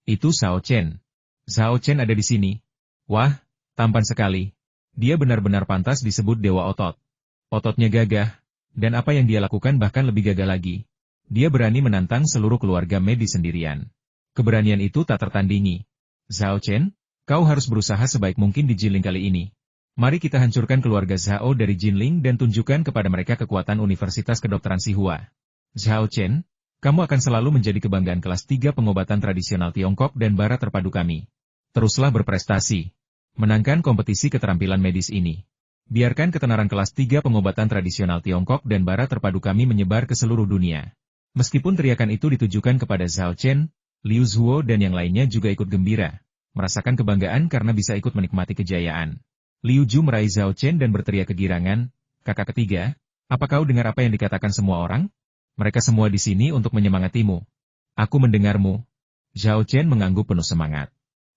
itu Zhao Chen. Zhao Chen ada di sini. Wah, tampan sekali. Dia benar-benar pantas disebut dewa otot. Ototnya gagah, dan apa yang dia lakukan bahkan lebih gagah lagi. Dia berani menantang seluruh keluarga medis sendirian. Keberanian itu tak tertandingi. Zhao Chen, kau harus berusaha sebaik mungkin di Jinling kali ini. Mari kita hancurkan keluarga Zhao dari Jinling dan tunjukkan kepada mereka kekuatan Universitas Kedokteran Xihua. Zhao Chen, kamu akan selalu menjadi kebanggaan kelas 3 pengobatan tradisional Tiongkok dan Barat terpadu kami. Teruslah berprestasi. Menangkan kompetisi keterampilan medis ini. Biarkan ketenaran kelas 3 pengobatan tradisional Tiongkok dan Barat terpadu kami menyebar ke seluruh dunia. Meskipun teriakan itu ditujukan kepada Zhao Chen, Liu Zuo dan yang lainnya juga ikut gembira, merasakan kebanggaan karena bisa ikut menikmati kejayaan. Liu Ju meraih Zhao Chen dan berteriak kegirangan, kakak ketiga, apa kau dengar apa yang dikatakan semua orang? Mereka semua di sini untuk menyemangatimu. Aku mendengarmu. Zhao Chen mengangguk penuh semangat.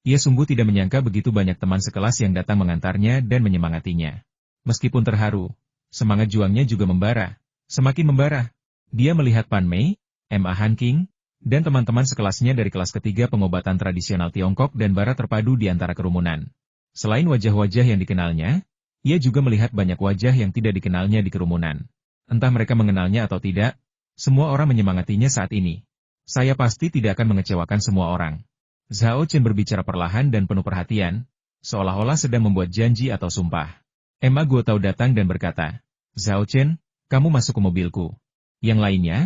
Ia sungguh tidak menyangka begitu banyak teman sekelas yang datang mengantarnya dan menyemangatinya. Meskipun terharu, semangat juangnya juga membara, semakin membara. Dia melihat Pan Mei, Ma Hanqing, dan teman-teman sekelasnya dari kelas ketiga pengobatan tradisional Tiongkok dan Barat terpadu di antara kerumunan. Selain wajah-wajah yang dikenalnya, ia juga melihat banyak wajah yang tidak dikenalnya di kerumunan. Entah mereka mengenalnya atau tidak, semua orang menyemangatinya saat ini. Saya pasti tidak akan mengecewakan semua orang. Zhao Chen berbicara perlahan dan penuh perhatian, seolah-olah sedang membuat janji atau sumpah. Ma Guotao datang dan berkata, Zhao Chen, kamu masuk ke mobilku. Yang lainnya,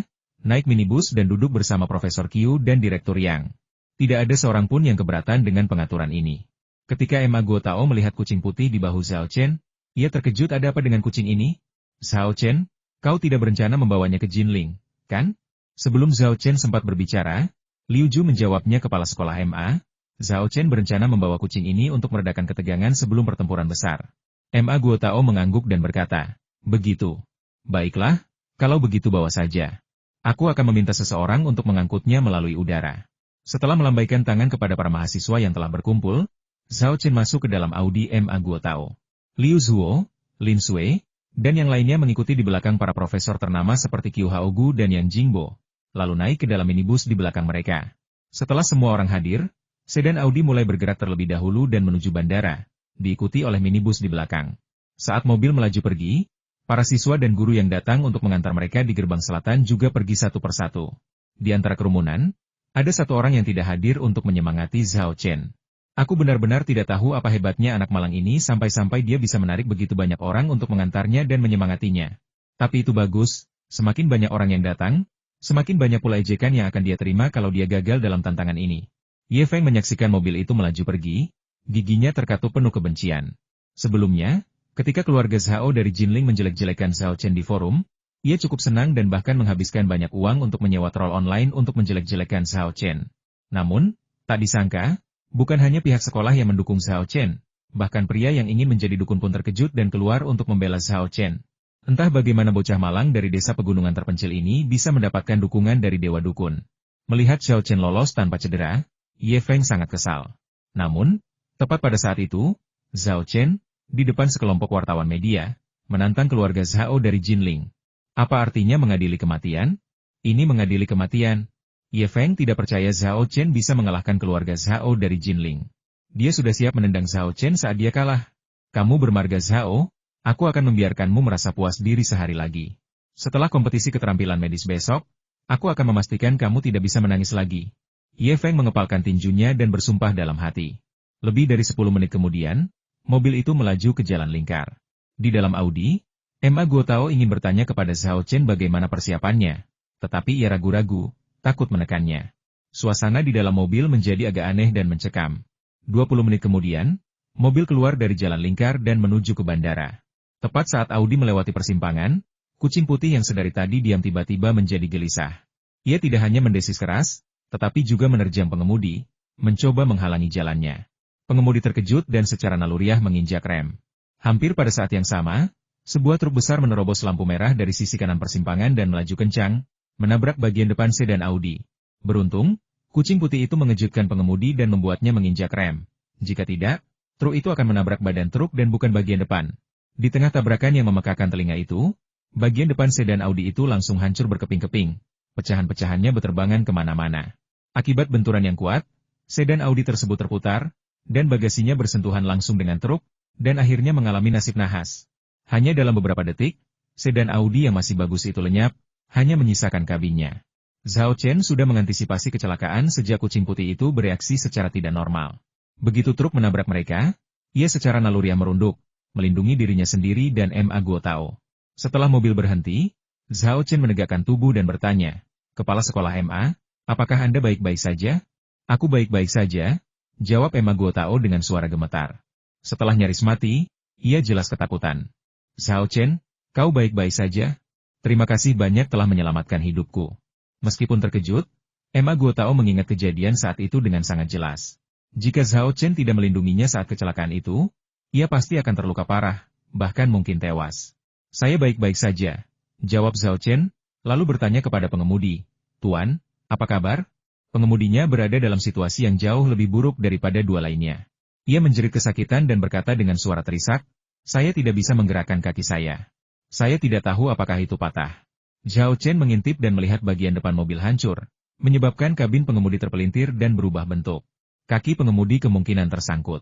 naik minibus dan duduk bersama Profesor Qiu dan Direktur Yang. Tidak ada seorang pun yang keberatan dengan pengaturan ini. Ketika Ma Guotao melihat kucing putih di bahu Zhao Chen, ia terkejut ada apa dengan kucing ini? Zhao Chen, kau tidak berencana membawanya ke Jinling, kan? Sebelum Zhao Chen sempat berbicara, Liu Ju menjawabnya kepala sekolah MA, Zhao Chen berencana membawa kucing ini untuk meredakan ketegangan sebelum pertempuran besar. Ma Guotao mengangguk dan berkata, begitu. Baiklah, kalau begitu bawa saja. Aku akan meminta seseorang untuk mengangkutnya melalui udara. Setelah melambaikan tangan kepada para mahasiswa yang telah berkumpul, Zhao Chen masuk ke dalam Audi Ma Guotao. Liu Zuo, Lin Sui, dan yang lainnya mengikuti di belakang para profesor ternama seperti Qiu Haogu dan Yang Jingbo, lalu naik ke dalam minibus di belakang mereka. Setelah semua orang hadir, sedan Audi mulai bergerak terlebih dahulu dan menuju bandara, diikuti oleh minibus di belakang. Saat mobil melaju pergi, para siswa dan guru yang datang untuk mengantar mereka di gerbang selatan juga pergi satu persatu. Di antara kerumunan, ada satu orang yang tidak hadir untuk menyemangati Zhao Chen. Aku benar-benar tidak tahu apa hebatnya anak malang ini sampai-sampai dia bisa menarik begitu banyak orang untuk mengantarnya dan menyemangatinya. Tapi itu bagus, semakin banyak orang yang datang, semakin banyak pula ejekan yang akan dia terima kalau dia gagal dalam tantangan ini. Ye Feng menyaksikan mobil itu melaju pergi, giginya terkatup penuh kebencian. Sebelumnya, ketika keluarga Zhao dari Jinling menjelek-jelekan Zhao Chen di forum, ia cukup senang dan bahkan menghabiskan banyak uang untuk menyewa troll online untuk menjelek-jelekan Zhao Chen. Namun, tak disangka, bukan hanya pihak sekolah yang mendukung Zhao Chen, bahkan pria yang ingin menjadi dukun pun terkejut dan keluar untuk membela Zhao Chen. Entah bagaimana bocah malang dari desa pegunungan terpencil ini bisa mendapatkan dukungan dari dewa dukun. Melihat Zhao Chen lolos tanpa cedera, Ye Feng sangat kesal. Namun, tepat pada saat itu, Zhao Chen, di depan sekelompok wartawan media, menantang keluarga Zhao dari Jinling. Apa artinya mengadili kematian? Ini mengadili kematian. Ye Feng tidak percaya Zhao Chen bisa mengalahkan keluarga Zhao dari Jinling. Dia sudah siap menendang Zhao Chen saat dia kalah. Kamu bermarga Zhao, Aku akan membiarkanmu merasa puas diri sehari lagi. Setelah kompetisi keterampilan medis besok, aku akan memastikan kamu tidak bisa menangis lagi. Ye Feng mengepalkan tinjunya dan bersumpah dalam hati. Lebih dari 10 menit kemudian, mobil itu melaju ke jalan lingkar. Di dalam Audi, Emma Guotao ingin bertanya kepada Zhao Chen bagaimana persiapannya, tetapi ia ragu-ragu, takut menekannya. Suasana di dalam mobil menjadi agak aneh dan mencekam. 20 menit kemudian, mobil keluar dari jalan lingkar dan menuju ke bandara. Tepat saat Audi melewati persimpangan, kucing putih yang sedari tadi diam tiba-tiba menjadi gelisah. Ia tidak hanya mendesis keras, tetapi juga menerjang pengemudi, mencoba menghalangi jalannya. Pengemudi terkejut dan secara naluriah menginjak rem. Hampir pada saat yang sama, sebuah truk besar menerobos lampu merah dari sisi kanan persimpangan dan melaju kencang, menabrak bagian depan sedan Audi. Beruntung, kucing putih itu mengejutkan pengemudi dan membuatnya menginjak rem. Jika tidak, truk itu akan menabrak badan truk dan bukan bagian depan. Di tengah tabrakan yang memekakan telinga itu, bagian depan sedan Audi itu langsung hancur berkeping-keping. Pecahan-pecahannya berterbangan kemana-mana. Akibat benturan yang kuat, sedan Audi tersebut terputar, dan bagasinya bersentuhan langsung dengan truk, dan akhirnya mengalami nasib nahas. Hanya dalam beberapa detik, sedan Audi yang masih bagus itu lenyap, hanya menyisakan kabinnya. Zhao Chen sudah mengantisipasi kecelakaan sejak kucing putih itu bereaksi secara tidak normal. Begitu truk menabrak mereka, ia secara naluriah merunduk, melindungi dirinya sendiri dan Ma Guotao. Setelah mobil berhenti, Zhao Chen menegakkan tubuh dan bertanya, "Kepala sekolah Ma, apakah Anda baik-baik saja?" "Aku baik-baik saja," jawab Ma Guotao dengan suara gemetar. Setelah nyaris mati, ia jelas ketakutan. "Zhao Chen, kau baik-baik saja? Terima kasih banyak telah menyelamatkan hidupku." Meskipun terkejut, Ma Guotao mengingat kejadian saat itu dengan sangat jelas. Jika Zhao Chen tidak melindunginya saat kecelakaan itu, ia pasti akan terluka parah, bahkan mungkin tewas. "Saya baik-baik saja," jawab Zhao Chen, lalu bertanya kepada pengemudi, "Tuan, apa kabar?" Pengemudinya berada dalam situasi yang jauh lebih buruk daripada dua lainnya. Ia menjerit kesakitan dan berkata dengan suara terisak, "Saya tidak bisa menggerakkan kaki saya. Saya tidak tahu apakah itu patah." Zhao Chen mengintip dan melihat bagian depan mobil hancur, menyebabkan kabin pengemudi terpelintir dan berubah bentuk. Kaki pengemudi kemungkinan tersangkut.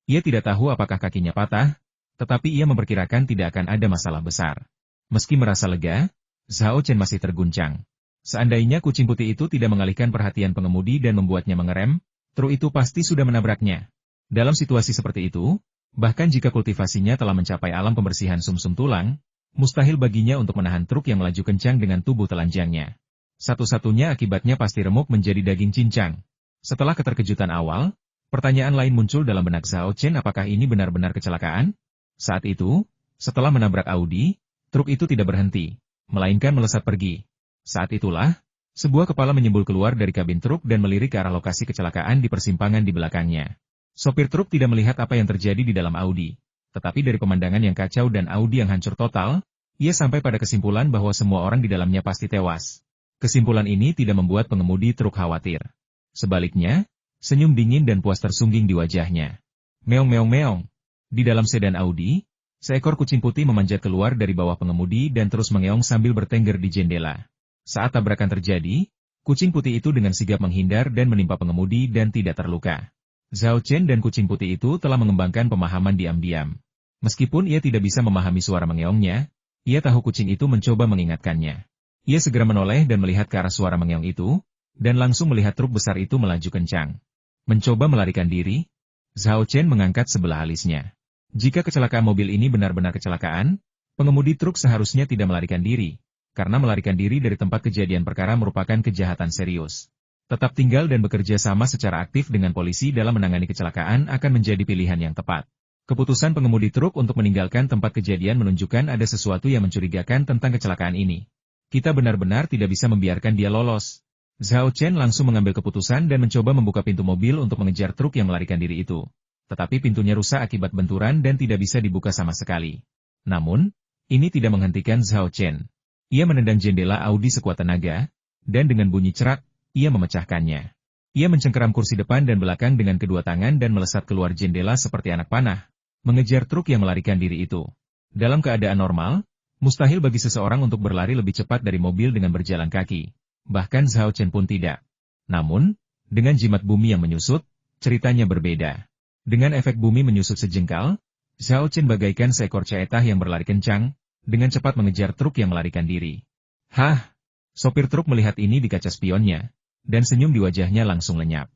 Ia tidak tahu apakah kakinya patah, tetapi ia memperkirakan tidak akan ada masalah besar. Meski merasa lega, Zhao Chen masih terguncang. Seandainya kucing putih itu tidak mengalihkan perhatian pengemudi dan membuatnya mengerem, truk itu pasti sudah menabraknya. Dalam situasi seperti itu, bahkan jika kultivasinya telah mencapai alam pembersihan sumsum tulang, mustahil baginya untuk menahan truk yang melaju kencang dengan tubuh telanjangnya. Satu-satunya akibatnya pasti remuk menjadi daging cincang. Setelah keterkejutan awal, pertanyaan lain muncul dalam benak Zhao Chen, apakah ini benar-benar kecelakaan? Saat itu, setelah menabrak Audi, truk itu tidak berhenti, melainkan melesat pergi. Saat itulah, sebuah kepala menyembul keluar dari kabin truk dan melirik ke arah lokasi kecelakaan di persimpangan di belakangnya. Sopir truk tidak melihat apa yang terjadi di dalam Audi, tetapi dari pemandangan yang kacau dan Audi yang hancur total, ia sampai pada kesimpulan bahwa semua orang di dalamnya pasti tewas. Kesimpulan ini tidak membuat pengemudi truk khawatir. Sebaliknya, senyum dingin dan puas tersungging di wajahnya. Meong-meong-meong. Di dalam sedan Audi, seekor kucing putih memanjat keluar dari bawah pengemudi dan terus mengeong sambil bertengger di jendela. Saat tabrakan terjadi, kucing putih itu dengan sigap menghindar dan menimpa pengemudi dan tidak terluka. Zhao Chen dan kucing putih itu telah mengembangkan pemahaman diam-diam. Meskipun ia tidak bisa memahami suara mengeongnya, ia tahu kucing itu mencoba mengingatkannya. Ia segera menoleh dan melihat ke arah suara mengeong itu, dan langsung melihat truk besar itu melaju kencang. Mencoba melarikan diri, Zhao Chen mengangkat sebelah alisnya. Jika kecelakaan mobil ini benar-benar kecelakaan, pengemudi truk seharusnya tidak melarikan diri, karena melarikan diri dari tempat kejadian perkara merupakan kejahatan serius. Tetap tinggal dan bekerja sama secara aktif dengan polisi dalam menangani kecelakaan akan menjadi pilihan yang tepat. Keputusan pengemudi truk untuk meninggalkan tempat kejadian menunjukkan ada sesuatu yang mencurigakan tentang kecelakaan ini. Kita benar-benar tidak bisa membiarkan dia lolos. Zhao Chen langsung mengambil keputusan dan mencoba membuka pintu mobil untuk mengejar truk yang melarikan diri itu. Tetapi pintunya rusak akibat benturan dan tidak bisa dibuka sama sekali. Namun, ini tidak menghentikan Zhao Chen. Ia menendang jendela Audi sekuat tenaga, dan dengan bunyi cerak, ia memecahkannya. Ia mencengkeram kursi depan dan belakang dengan kedua tangan dan melesat keluar jendela seperti anak panah, mengejar truk yang melarikan diri itu. Dalam keadaan normal, mustahil bagi seseorang untuk berlari lebih cepat dari mobil dengan berjalan kaki. Bahkan Zhao Chen pun tidak. Namun, dengan jimat bumi yang menyusut, ceritanya berbeda. Dengan efek bumi menyusut sejengkal, Zhao Chen bagaikan seekor caetah yang berlari kencang, dengan cepat mengejar truk yang melarikan diri. Hah! Sopir truk melihat ini di kaca spionnya, dan senyum di wajahnya langsung lenyap.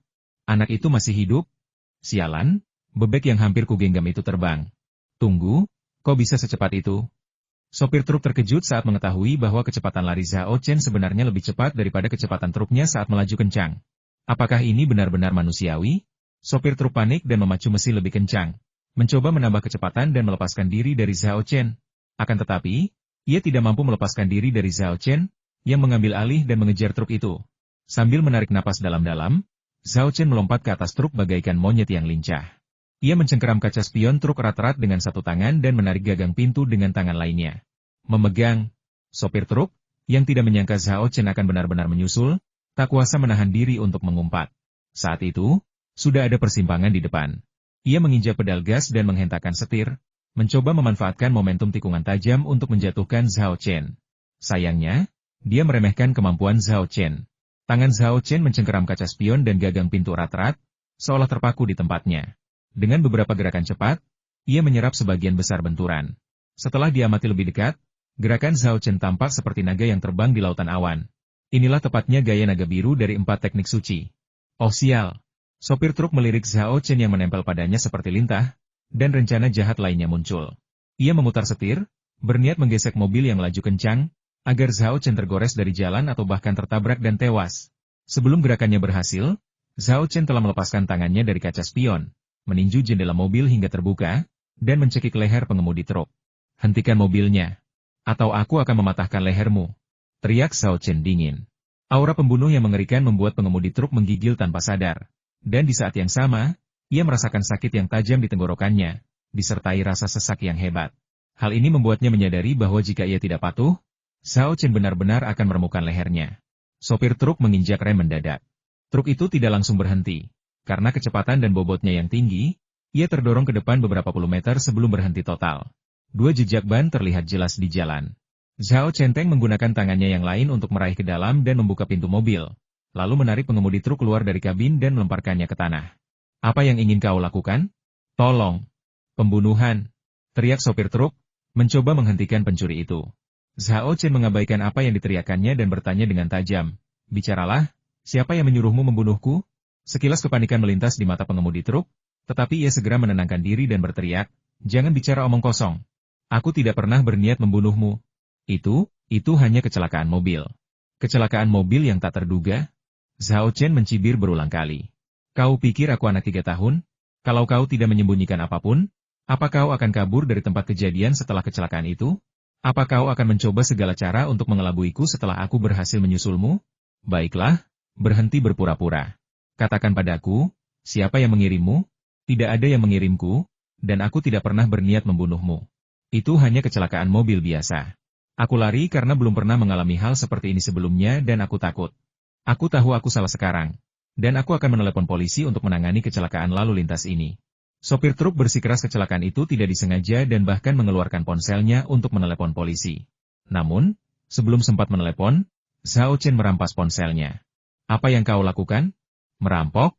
Anak itu masih hidup? Sialan, bebek yang hampir kugenggam itu terbang. Tunggu, kok bisa secepat itu? Sopir truk terkejut saat mengetahui bahwa kecepatan lari Zhao Chen sebenarnya lebih cepat daripada kecepatan truknya saat melaju kencang. Apakah ini benar-benar manusiawi? Sopir truk panik dan memacu mesin lebih kencang, mencoba menambah kecepatan dan melepaskan diri dari Zhao Chen. Akan tetapi, ia tidak mampu melepaskan diri dari Zhao Chen, yang mengambil alih dan mengejar truk itu. Sambil menarik napas dalam-dalam, Zhao Chen melompat ke atas truk bagaikan monyet yang lincah. Ia mencengkeram kaca spion truk erat-erat dengan satu tangan dan menarik gagang pintu dengan tangan lainnya. Memegang, sopir truk, yang tidak menyangka Zhao Chen akan benar-benar menyusul, tak kuasa menahan diri untuk mengumpat. Saat itu, sudah ada persimpangan di depan. Ia menginjak pedal gas dan menghentakkan setir, mencoba memanfaatkan momentum tikungan tajam untuk menjatuhkan Zhao Chen. Sayangnya, dia meremehkan kemampuan Zhao Chen. Tangan Zhao Chen mencengkeram kaca spion dan gagang pintu erat-erat, seolah terpaku di tempatnya. Dengan beberapa gerakan cepat, ia menyerap sebagian besar benturan. Setelah diamati lebih dekat, gerakan Zhao Chen tampak seperti naga yang terbang di lautan awan. Inilah tepatnya gaya naga biru dari 4 teknik suci. Oh sial! Sopir truk melirik Zhao Chen yang menempel padanya seperti lintah, dan rencana jahat lainnya muncul. Ia memutar setir, berniat menggesek mobil yang laju kencang, agar Zhao Chen tergores dari jalan atau bahkan tertabrak dan tewas. Sebelum gerakannya berhasil, Zhao Chen telah melepaskan tangannya dari kaca spion, meninju jendela mobil hingga terbuka, dan mencekik leher pengemudi truk. Hentikan mobilnya, atau aku akan mematahkan lehermu, teriak Zhao Chen dingin. Aura pembunuh yang mengerikan membuat pengemudi truk menggigil tanpa sadar. Dan di saat yang sama, ia merasakan sakit yang tajam di tenggorokannya, disertai rasa sesak yang hebat. Hal ini membuatnya menyadari bahwa jika ia tidak patuh, Zhao Chen benar-benar akan meremukkan lehernya. Sopir truk menginjak rem mendadak. Truk itu tidak langsung berhenti. Karena kecepatan dan bobotnya yang tinggi, ia terdorong ke depan beberapa puluh meter sebelum berhenti total. 2 jejak ban terlihat jelas di jalan. Zhao Chen menggunakan tangannya yang lain untuk meraih ke dalam dan membuka pintu mobil, lalu menarik pengemudi truk keluar dari kabin dan melemparkannya ke tanah. Apa yang ingin kau lakukan? Tolong! Pembunuhan! Teriak sopir truk, mencoba menghentikan pencuri itu. Zhao Chen mengabaikan apa yang diteriakannya dan bertanya dengan tajam. Bicaralah, siapa yang menyuruhmu membunuhku? Sekilas kepanikan melintas di mata pengemudi truk, tetapi ia segera menenangkan diri dan berteriak, jangan bicara omong kosong. Aku tidak pernah berniat membunuhmu. Itu hanya kecelakaan mobil. Kecelakaan mobil yang tak terduga? Zhao Chen mencibir berulang kali. Kau pikir aku anak 3 tahun? Kalau kau tidak menyembunyikan apapun, apa kau akan kabur dari tempat kejadian setelah kecelakaan itu? Apa kau akan mencoba segala cara untuk mengelabuiku setelah aku berhasil menyusulmu? Baiklah, berhenti berpura-pura. Katakan padaku, siapa yang mengirimmu? Tidak ada yang mengirimku, dan aku tidak pernah berniat membunuhmu. Itu hanya kecelakaan mobil biasa. Aku lari karena belum pernah mengalami hal seperti ini sebelumnya dan aku takut. Aku tahu aku salah sekarang. Dan aku akan menelepon polisi untuk menangani kecelakaan lalu lintas ini. Sopir truk bersikeras kecelakaan itu tidak disengaja dan bahkan mengeluarkan ponselnya untuk menelepon polisi. Namun, sebelum sempat menelepon, Zhao Chen merampas ponselnya. Apa yang kau lakukan? Merampok?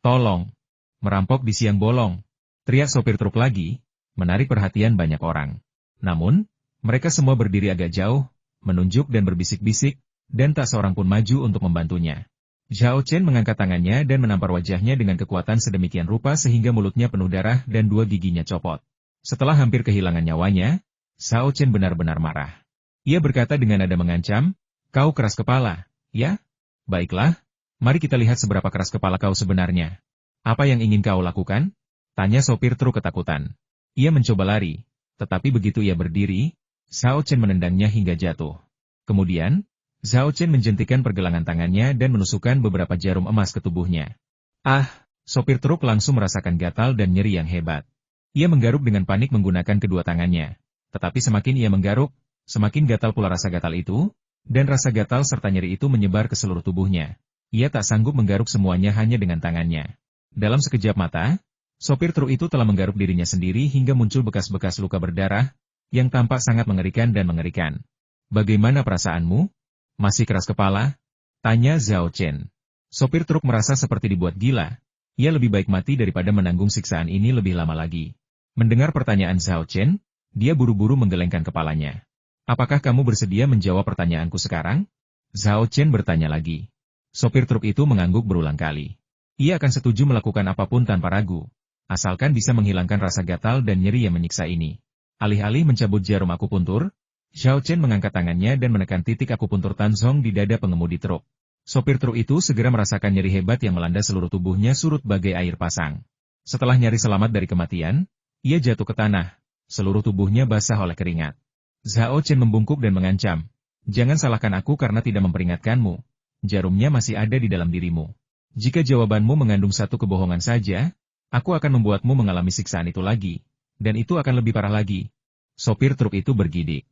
Tolong! Merampok di siang bolong. Teriak sopir truk lagi, menarik perhatian banyak orang. Namun, mereka semua berdiri agak jauh, menunjuk dan berbisik-bisik, dan tak seorang pun maju untuk membantunya. Zhao Chen mengangkat tangannya dan menampar wajahnya dengan kekuatan sedemikian rupa sehingga mulutnya penuh darah dan 2 giginya copot. Setelah hampir kehilangan nyawanya, Zhao Chen benar-benar marah. Ia berkata dengan nada mengancam, kau keras kepala, ya? Baiklah, mari kita lihat seberapa keras kepala kau sebenarnya. Apa yang ingin kau lakukan? Tanya sopir truk ketakutan. Ia mencoba lari, tetapi begitu ia berdiri, Zhao Chen menendangnya hingga jatuh. Kemudian, Zhao Chen menjentikan pergelangan tangannya dan menusukkan beberapa jarum emas ke tubuhnya. Ah, sopir truk langsung merasakan gatal dan nyeri yang hebat. Ia menggaruk dengan panik menggunakan kedua tangannya. Tetapi semakin ia menggaruk, semakin gatal pula rasa gatal itu, dan rasa gatal serta nyeri itu menyebar ke seluruh tubuhnya. Ia tak sanggup menggaruk semuanya hanya dengan tangannya. Dalam sekejap mata, sopir truk itu telah menggaruk dirinya sendiri hingga muncul bekas-bekas luka berdarah, yang tampak sangat mengerikan dan mengerikan. Bagaimana perasaanmu? Masih keras kepala? Tanya Zhao Chen. Sopir truk merasa seperti dibuat gila. Ia lebih baik mati daripada menanggung siksaan ini lebih lama lagi. Mendengar pertanyaan Zhao Chen, dia buru-buru menggelengkan kepalanya. Apakah kamu bersedia menjawab pertanyaanku sekarang? Zhao Chen bertanya lagi. Sopir truk itu mengangguk berulang kali. Ia akan setuju melakukan apapun tanpa ragu, asalkan bisa menghilangkan rasa gatal dan nyeri yang menyiksa ini. Alih-alih mencabut jarum akupuntur, Zhao Chen mengangkat tangannya dan menekan titik akupuntur Tanzong di dada pengemudi truk. Sopir truk itu segera merasakan nyeri hebat yang melanda seluruh tubuhnya surut bagai air pasang. Setelah nyari selamat dari kematian, ia jatuh ke tanah. Seluruh tubuhnya basah oleh keringat. Zhao Chen membungkuk dan mengancam. Jangan salahkan aku karena tidak memperingatkanmu. Jarumnya masih ada di dalam dirimu. Jika jawabanmu mengandung satu kebohongan saja, aku akan membuatmu mengalami siksaan itu lagi. Dan itu akan lebih parah lagi. Sopir truk itu bergidik.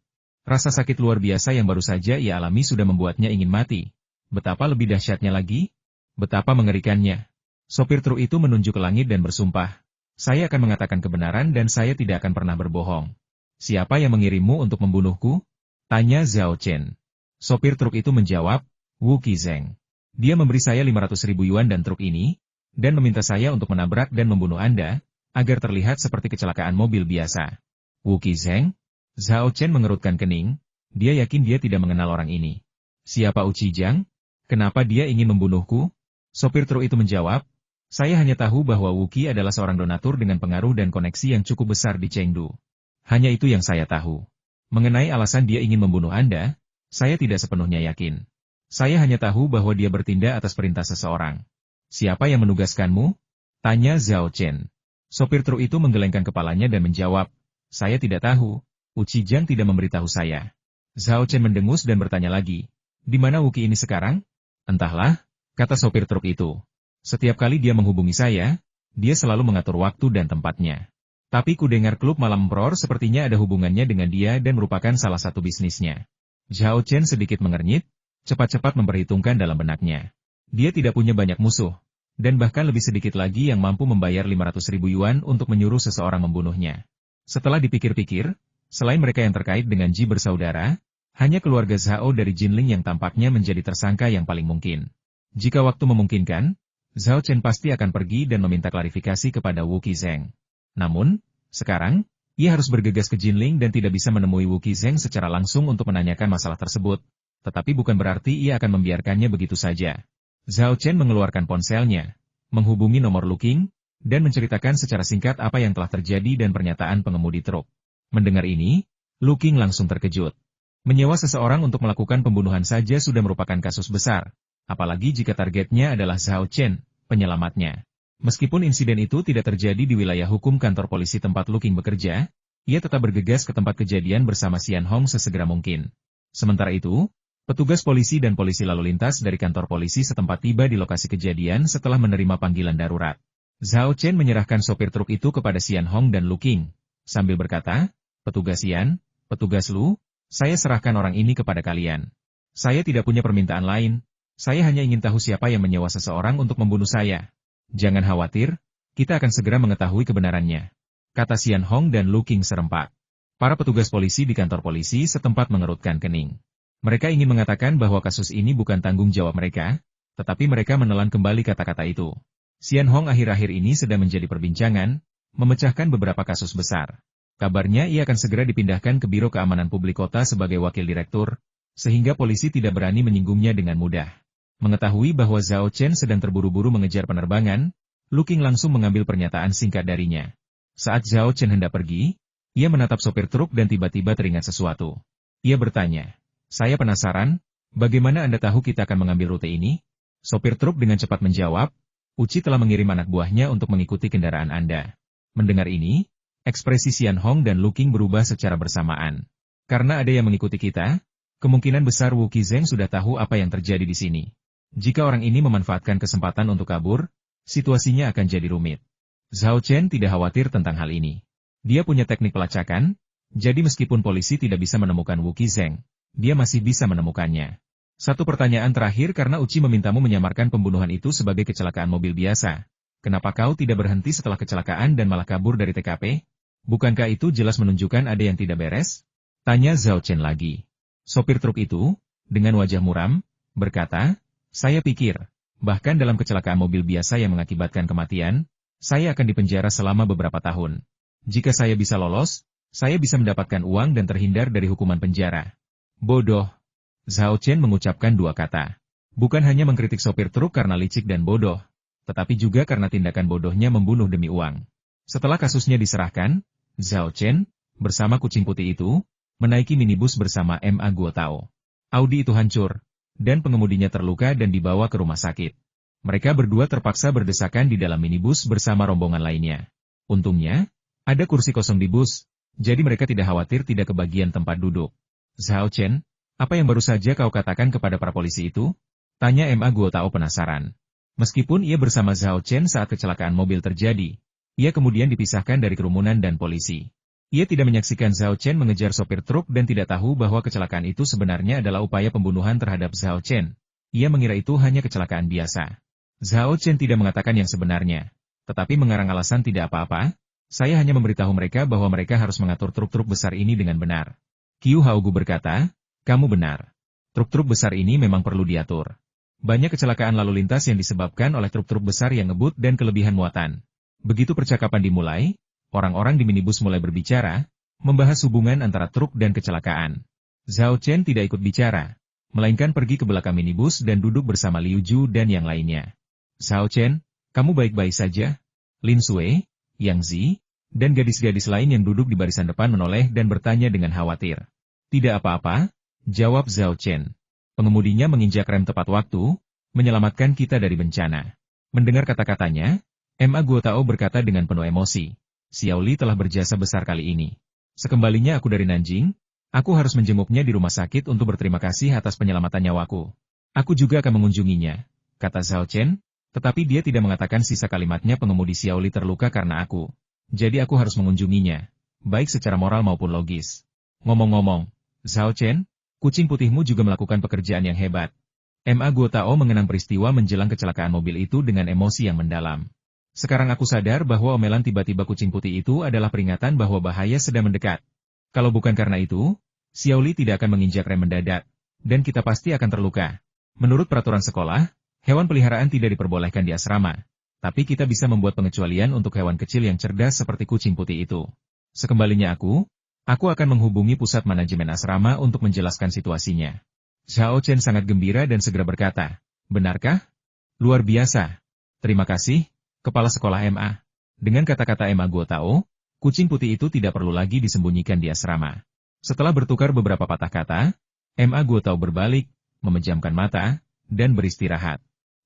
Rasa sakit luar biasa yang baru saja ia alami sudah membuatnya ingin mati. Betapa lebih dahsyatnya lagi? Betapa mengerikannya. Sopir truk itu menunjuk ke langit dan bersumpah. Saya akan mengatakan kebenaran dan saya tidak akan pernah berbohong. Siapa yang mengirimmu untuk membunuhku? Tanya Zhao Chen. Sopir truk itu menjawab, Wu Qizeng. Dia memberi saya 500.000 yuan dan truk ini, dan meminta saya untuk menabrak dan membunuh Anda, agar terlihat seperti kecelakaan mobil biasa. Wu Qizeng? Zhao Chen mengerutkan kening, dia yakin dia tidak mengenal orang ini. Siapa Wu Qizeng? Kenapa dia ingin membunuhku? Sopir truk itu menjawab, saya hanya tahu bahwa Wu Qi adalah seorang donatur dengan pengaruh dan koneksi yang cukup besar di Chengdu. Hanya itu yang saya tahu. Mengenai alasan dia ingin membunuh Anda, saya tidak sepenuhnya yakin. Saya hanya tahu bahwa dia bertindak atas perintah seseorang. Siapa yang menugaskanmu? Tanya Zhao Chen. Sopir truk itu menggelengkan kepalanya dan menjawab, saya tidak tahu. Wu Qizeng tidak memberitahu saya. Zhao Chen mendengus dan bertanya lagi, di mana Wu Qi ini sekarang? Entahlah, kata sopir truk itu. Setiap kali dia menghubungi saya, dia selalu mengatur waktu dan tempatnya. Tapi ku dengar klub malam emperor sepertinya ada hubungannya dengan dia dan merupakan salah satu bisnisnya. Zhao Chen sedikit mengernyit, cepat-cepat memperhitungkan dalam benaknya. Dia tidak punya banyak musuh, dan bahkan lebih sedikit lagi yang mampu membayar 500.000 yuan untuk menyuruh seseorang membunuhnya. Setelah dipikir-pikir, selain mereka yang terkait dengan Ji bersaudara, hanya keluarga Zhao dari Jinling yang tampaknya menjadi tersangka yang paling mungkin. Jika waktu memungkinkan, Zhao Chen pasti akan pergi dan meminta klarifikasi kepada Wu Qizeng. Namun, sekarang, ia harus bergegas ke Jinling dan tidak bisa menemui Wu Qizeng secara langsung untuk menanyakan masalah tersebut. Tetapi bukan berarti ia akan membiarkannya begitu saja. Zhao Chen mengeluarkan ponselnya, menghubungi nomor Luking, dan menceritakan secara singkat apa yang telah terjadi dan pernyataan pengemudi truk. Mendengar ini, Luking langsung terkejut. Menyewa seseorang untuk melakukan pembunuhan saja sudah merupakan kasus besar, apalagi jika targetnya adalah Zhao Chen, penyelamatnya. Meskipun insiden itu tidak terjadi di wilayah hukum kantor polisi tempat Luking bekerja, ia tetap bergegas ke tempat kejadian bersama Xian Hong sesegera mungkin. Sementara itu, petugas polisi dan polisi lalu lintas dari kantor polisi setempat tiba di lokasi kejadian setelah menerima panggilan darurat. Zhao Chen menyerahkan sopir truk itu kepada Xian Hong dan Luking, sambil berkata, petugas Xian, petugas Lu, saya serahkan orang ini kepada kalian. Saya tidak punya permintaan lain, saya hanya ingin tahu siapa yang menyewa seseorang untuk membunuh saya. Jangan khawatir, kita akan segera mengetahui kebenarannya, kata Xian Hong dan Luking serempak. Para petugas polisi di kantor polisi setempat mengerutkan kening. Mereka ingin mengatakan bahwa kasus ini bukan tanggung jawab mereka, tetapi mereka menelan kembali kata-kata itu. Xian Hong akhir-akhir ini sedang menjadi perbincangan, memecahkan beberapa kasus besar. Kabarnya ia akan segera dipindahkan ke Biro Keamanan Publik Kota sebagai wakil direktur, sehingga polisi tidak berani menyinggungnya dengan mudah. Mengetahui bahwa Zhao Chen sedang terburu-buru mengejar penerbangan, Luking langsung mengambil pernyataan singkat darinya. Saat Zhao Chen hendak pergi, ia menatap sopir truk dan tiba-tiba teringat sesuatu. Ia bertanya, saya penasaran, bagaimana Anda tahu kita akan mengambil rute ini? Sopir truk dengan cepat menjawab, Uci telah mengirim anak buahnya untuk mengikuti kendaraan Anda. Mendengar ini, ekspresi Xian Hong dan Luking berubah secara bersamaan. Karena ada yang mengikuti kita, kemungkinan besar Wu Qizeng sudah tahu apa yang terjadi di sini. Jika orang ini memanfaatkan kesempatan untuk kabur, situasinya akan jadi rumit. Zhao Chen tidak khawatir tentang hal ini. Dia punya teknik pelacakan, jadi meskipun polisi tidak bisa menemukan Wu Qizeng, dia masih bisa menemukannya. Satu pertanyaan terakhir karena Uci memintamu menyamarkan pembunuhan itu sebagai kecelakaan mobil biasa. Kenapa kau tidak berhenti setelah kecelakaan dan malah kabur dari TKP? Bukankah itu jelas menunjukkan ada yang tidak beres? Tanya Zhao Chen lagi. Sopir truk itu, dengan wajah muram, berkata, saya pikir, bahkan dalam kecelakaan mobil biasa yang mengakibatkan kematian, saya akan dipenjara selama beberapa tahun. Jika saya bisa lolos, saya bisa mendapatkan uang dan terhindar dari hukuman penjara. Bodoh. Zhao Chen mengucapkan dua kata. Bukan hanya mengkritik sopir truk karena licik dan bodoh, tetapi juga karena tindakan bodohnya membunuh demi uang. Setelah kasusnya diserahkan, Zhao Chen, bersama kucing putih itu, menaiki minibus bersama Ma Guotao. Audi itu hancur, dan pengemudinya terluka dan dibawa ke rumah sakit. Mereka berdua terpaksa berdesakan di dalam minibus bersama rombongan lainnya. Untungnya, ada kursi kosong di bus, jadi mereka tidak khawatir tidak kebagian tempat duduk. Zhao Chen, apa yang baru saja kau katakan kepada para polisi itu? Tanya Ma Guotao penasaran. Meskipun ia bersama Zhao Chen saat kecelakaan mobil terjadi, ia kemudian dipisahkan dari kerumunan dan polisi. Ia tidak menyaksikan Zhao Chen mengejar sopir truk dan tidak tahu bahwa kecelakaan itu sebenarnya adalah upaya pembunuhan terhadap Zhao Chen. Ia mengira itu hanya kecelakaan biasa. Zhao Chen tidak mengatakan yang sebenarnya, tetapi mengarang alasan tidak apa-apa. Saya hanya memberitahu mereka bahwa mereka harus mengatur truk-truk besar ini dengan benar. Qiu Haogu berkata, kamu benar. Truk-truk besar ini memang perlu diatur. Banyak kecelakaan lalu lintas yang disebabkan oleh truk-truk besar yang ngebut dan kelebihan muatan. Begitu percakapan dimulai, orang-orang di minibus mulai berbicara, membahas hubungan antara truk dan kecelakaan. Zhao Chen tidak ikut bicara, melainkan pergi ke belakang minibus dan duduk bersama Liu Ju dan yang lainnya. Zhao Chen, kamu baik-baik saja? Lin Sui, Yang Zi, dan gadis-gadis lain yang duduk di barisan depan menoleh dan bertanya dengan khawatir. Tidak apa-apa, jawab Zhao Chen. Pengemudinya menginjak rem tepat waktu, menyelamatkan kita dari bencana. Mendengar kata-katanya, Ma Guotao berkata dengan penuh emosi. Xiao Li telah berjasa besar kali ini. Sekembalinya aku dari Nanjing, aku harus menjenguknya di rumah sakit untuk berterima kasih atas penyelamatan nyawaku. Aku juga akan mengunjunginya, kata Zhao Chen. Tetapi dia tidak mengatakan sisa kalimatnya pengemudi Xiao Li terluka karena aku. Jadi aku harus mengunjunginya, baik secara moral maupun logis. Ngomong-ngomong, Zhao Chen, kucing putihmu juga melakukan pekerjaan yang hebat. Ma Guotao mengenang peristiwa menjelang kecelakaan mobil itu dengan emosi yang mendalam. Sekarang aku sadar bahwa omelan tiba-tiba kucing putih itu adalah peringatan bahwa bahaya sedang mendekat. Kalau bukan karena itu, Xiao Li tidak akan menginjak rem mendadak, dan kita pasti akan terluka. Menurut peraturan sekolah, hewan peliharaan tidak diperbolehkan di asrama, tapi kita bisa membuat pengecualian untuk hewan kecil yang cerdas seperti kucing putih itu. Sekembalinya aku akan menghubungi pusat manajemen asrama untuk menjelaskan situasinya. Zhao Chen sangat gembira dan segera berkata, benarkah? Luar biasa. Terima kasih, Kepala Sekolah MA. Dengan kata-kata Ma Guotao, kucing putih itu tidak perlu lagi disembunyikan di asrama. Setelah bertukar beberapa patah kata, Ma Guotao berbalik, memejamkan mata, dan beristirahat.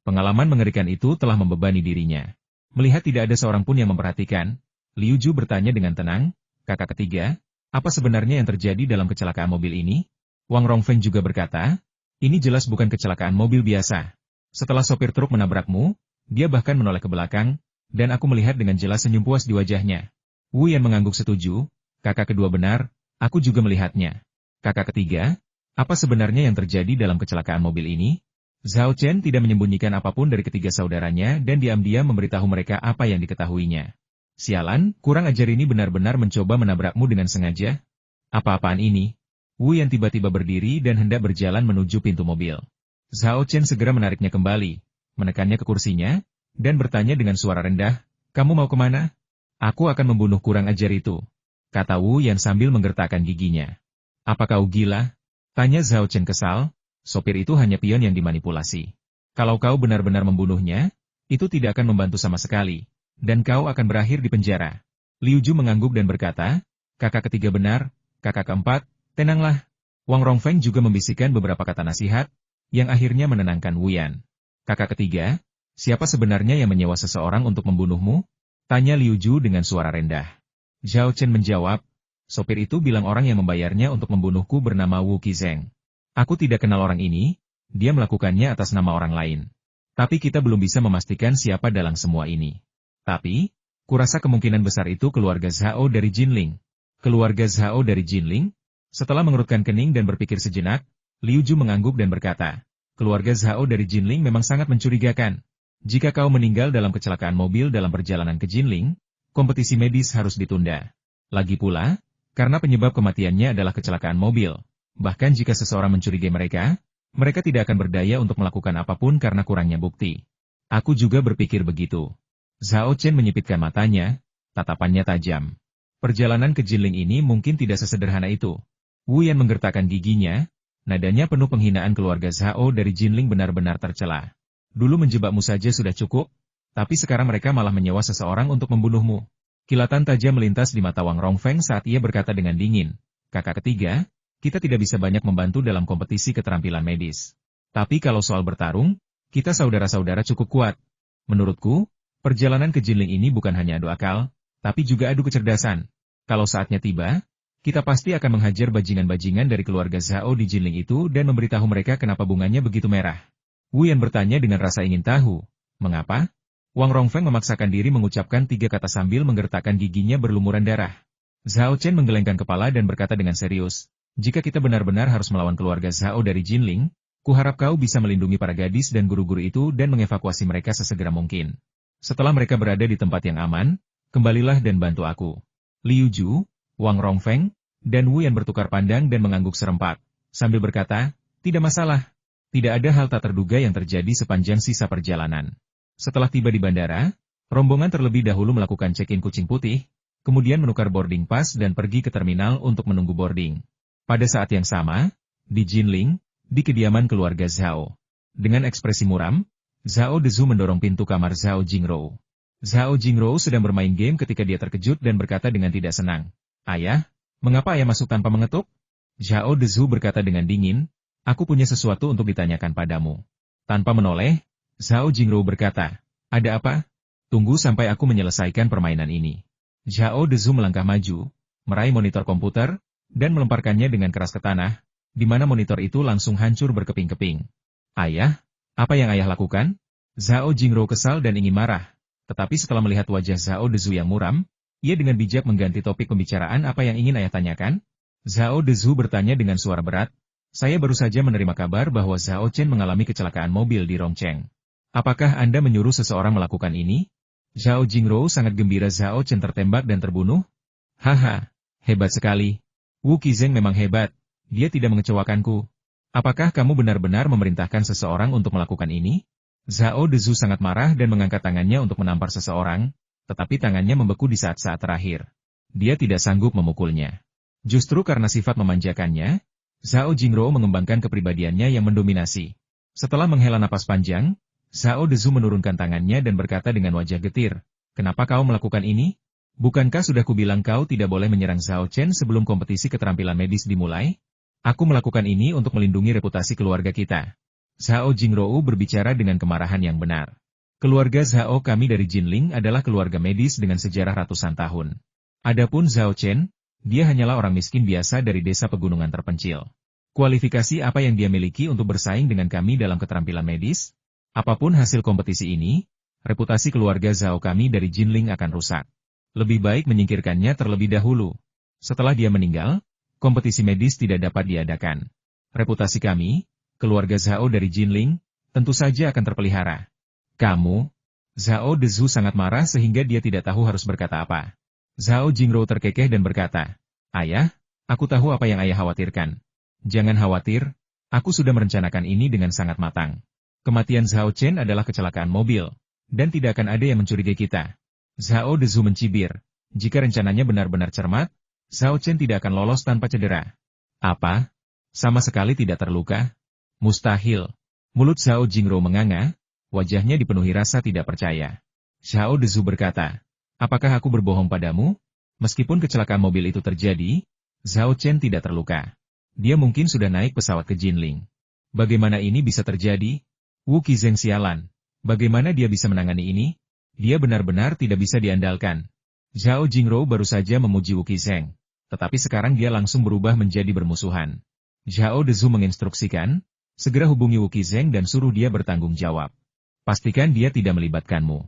Pengalaman mengerikan itu telah membebani dirinya. Melihat tidak ada seorang pun yang memperhatikan, Liu Ju bertanya dengan tenang, kakak ketiga, apa sebenarnya yang terjadi dalam kecelakaan mobil ini? Wang Rongfeng juga berkata, ini jelas bukan kecelakaan mobil biasa. Setelah sopir truk menabrakmu, dia bahkan menoleh ke belakang, dan aku melihat dengan jelas senyum puas di wajahnya. Wu Yan mengangguk setuju, kakak kedua benar, aku juga melihatnya. Kakak ketiga, apa sebenarnya yang terjadi dalam kecelakaan mobil ini? Zhao Chen tidak menyembunyikan apapun dari ketiga saudaranya dan diam-diam memberitahu mereka apa yang diketahuinya. Sialan, kurang ajar ini benar-benar mencoba menabrakmu dengan sengaja? Apa-apaan ini? Wu Yan tiba-tiba berdiri dan hendak berjalan menuju pintu mobil. Zhao Chen segera menariknya kembali, menekannya ke kursinya, dan bertanya dengan suara rendah, kamu mau kemana? Aku akan membunuh kurang ajar itu, kata Wu Yan sambil menggertakkan giginya. Apa kau gila? Tanya Zhao Chen kesal. Sopir itu hanya pion yang dimanipulasi. Kalau kau benar-benar membunuhnya, itu tidak akan membantu sama sekali, dan kau akan berakhir di penjara. Liu Ju mengangguk dan berkata, kakak ketiga benar, kakak keempat, tenanglah. Wang Rongfeng juga membisikkan beberapa kata nasihat, yang akhirnya menenangkan Wu Yan. Kakak ketiga, siapa sebenarnya yang menyewa seseorang untuk membunuhmu? Tanya Liu Ju dengan suara rendah. Zhao Chen menjawab, sopir itu bilang orang yang membayarnya untuk membunuhku bernama Wu Qizeng. Aku tidak kenal orang ini, dia melakukannya atas nama orang lain. Tapi kita belum bisa memastikan siapa dalam semua ini. Tapi, kurasa kemungkinan besar itu keluarga Zhao dari Jinling. Keluarga Zhao dari Jinling? Setelah mengerutkan kening dan berpikir sejenak, Liu Ju mengangguk dan berkata, keluarga Zhao dari Jinling memang sangat mencurigakan. Jika kau meninggal dalam kecelakaan mobil dalam perjalanan ke Jinling, kompetisi medis harus ditunda. Lagi pula, karena penyebab kematiannya adalah kecelakaan mobil. Bahkan jika seseorang mencurigai mereka tidak akan berdaya untuk melakukan apapun karena kurangnya bukti. Aku juga berpikir begitu. Zhao Chen menyipitkan matanya, tatapannya tajam. Perjalanan ke Jinling ini mungkin tidak sesederhana itu. Wu Yan menggertakkan giginya, nadanya penuh penghinaan keluarga Zhao dari Jinling benar-benar tercela. Dulu menjebakmu saja sudah cukup, tapi sekarang mereka malah menyewa seseorang untuk membunuhmu. Kilatan tajam melintas di mata Wang Rongfeng saat ia berkata dengan dingin, "Kakak ketiga, kita tidak bisa banyak membantu dalam kompetisi keterampilan medis. Tapi kalau soal bertarung, kita saudara-saudara cukup kuat. Menurutku, perjalanan ke Jinling ini bukan hanya adu akal, tapi juga adu kecerdasan. Kalau saatnya tiba, kita pasti akan menghajar bajingan-bajingan dari keluarga Zhao di Jinling itu dan memberitahu mereka kenapa bunganya begitu merah." Wu Yan bertanya dengan rasa ingin tahu, "Mengapa?" Wang Rongfeng memaksakan diri mengucapkan 3 kata sambil menggertakkan giginya berlumuran darah. Zhao Chen menggelengkan kepala dan berkata dengan serius, "Jika kita benar-benar harus melawan keluarga Zhao dari Jinling, kuharap kau bisa melindungi para gadis dan guru-guru itu dan mengevakuasi mereka sesegera mungkin. Setelah mereka berada di tempat yang aman, kembalilah dan bantu aku." Liu Ju, Wang Rongfeng, dan Wu Yan bertukar pandang dan mengangguk serempak, sambil berkata, "Tidak masalah. Tidak ada hal tak terduga yang terjadi sepanjang sisa perjalanan." Setelah tiba di bandara, rombongan terlebih dahulu melakukan check-in kucing putih, kemudian menukar boarding pass dan pergi ke terminal untuk menunggu boarding. Pada saat yang sama, di Jinling, di kediaman keluarga Zhao. Dengan ekspresi muram, Zhao Dezu mendorong pintu kamar Zhao Jingrou. Zhao Jingrou sedang bermain game ketika dia terkejut dan berkata dengan tidak senang, "Ayah, mengapa ayah masuk tanpa mengetuk?" Zhao Dezu berkata dengan dingin, "Aku punya sesuatu untuk ditanyakan padamu." Tanpa menoleh, Zhao Jingrou berkata, "Ada apa? Tunggu sampai aku menyelesaikan permainan ini." Zhao Dezu melangkah maju, meraih monitor komputer, dan melemparkannya dengan keras ke tanah, di mana monitor itu langsung hancur berkeping-keping. "Ayah, apa yang ayah lakukan?" Zhao Jingrou kesal dan ingin marah. Tetapi setelah melihat wajah Zhao Dezu yang muram, ia dengan bijak mengganti topik pembicaraan. "Apa yang ingin ayah tanyakan?" Zhao Dezu bertanya dengan suara berat, "Saya baru saja menerima kabar bahwa Zhao Chen mengalami kecelakaan mobil di Rongcheng. Apakah Anda menyuruh seseorang melakukan ini?" Zhao Jingrou sangat gembira Zhao Chen tertembak dan terbunuh. "Haha, hebat sekali. Wu Qizeng memang hebat, dia tidak mengecewakanku. Apakah kamu benar-benar memerintahkan seseorang untuk melakukan ini?" Zhao Dezu sangat marah dan mengangkat tangannya untuk menampar seseorang, tetapi tangannya membeku di saat-saat terakhir. Dia tidak sanggup memukulnya. Justru karena sifat memanjakannya, Zhao Jingrou mengembangkan kepribadiannya yang mendominasi. Setelah menghela napas panjang, Zhao Dezu menurunkan tangannya dan berkata dengan wajah getir, "Kenapa kau melakukan ini? Bukankah sudah kubilang kau tidak boleh menyerang Zhao Chen sebelum kompetisi keterampilan medis dimulai? Aku melakukan ini untuk melindungi reputasi keluarga kita." Zhao Jingrou berbicara dengan kemarahan yang benar. "Keluarga Zhao kami dari Jinling adalah keluarga medis dengan sejarah ratusan tahun. Adapun Zhao Chen, dia hanyalah orang miskin biasa dari desa pegunungan terpencil. Kualifikasi apa yang dia miliki untuk bersaing dengan kami dalam keterampilan medis? Apapun hasil kompetisi ini, reputasi keluarga Zhao kami dari Jinling akan rusak. Lebih baik menyingkirkannya terlebih dahulu. Setelah dia meninggal, kompetisi medis tidak dapat diadakan. Reputasi kami, keluarga Zhao dari Jinling, tentu saja akan terpelihara." "Kamu?" Zhao Dezu sangat marah sehingga dia tidak tahu harus berkata apa. Zhao Jingrou terkekeh dan berkata, "Ayah, aku tahu apa yang ayah khawatirkan. Jangan khawatir, aku sudah merencanakan ini dengan sangat matang. Kematian Zhao Chen adalah kecelakaan mobil, dan tidak akan ada yang mencurigai kita." Zhao Dezu mencibir, "Jika rencananya benar-benar cermat, Zhao Chen tidak akan lolos tanpa cedera." "Apa? Sama sekali tidak terluka?" "Mustahil." Mulut Zhao Jingrou menganga, wajahnya dipenuhi rasa tidak percaya. Zhao Dezu berkata, "Apakah aku berbohong padamu? Meskipun kecelakaan mobil itu terjadi, Zhao Chen tidak terluka. Dia mungkin sudah naik pesawat ke Jinling. Bagaimana ini bisa terjadi? Wu Qizeng sialan. Bagaimana dia bisa menangani ini? Dia benar-benar tidak bisa diandalkan." Zhao Jingrou baru saja memuji Wu Qizeng, tetapi sekarang dia langsung berubah menjadi bermusuhan. Zhao Dezu menginstruksikan, "Segera hubungi Wu Qizeng dan suruh dia bertanggung jawab. Pastikan dia tidak melibatkanmu.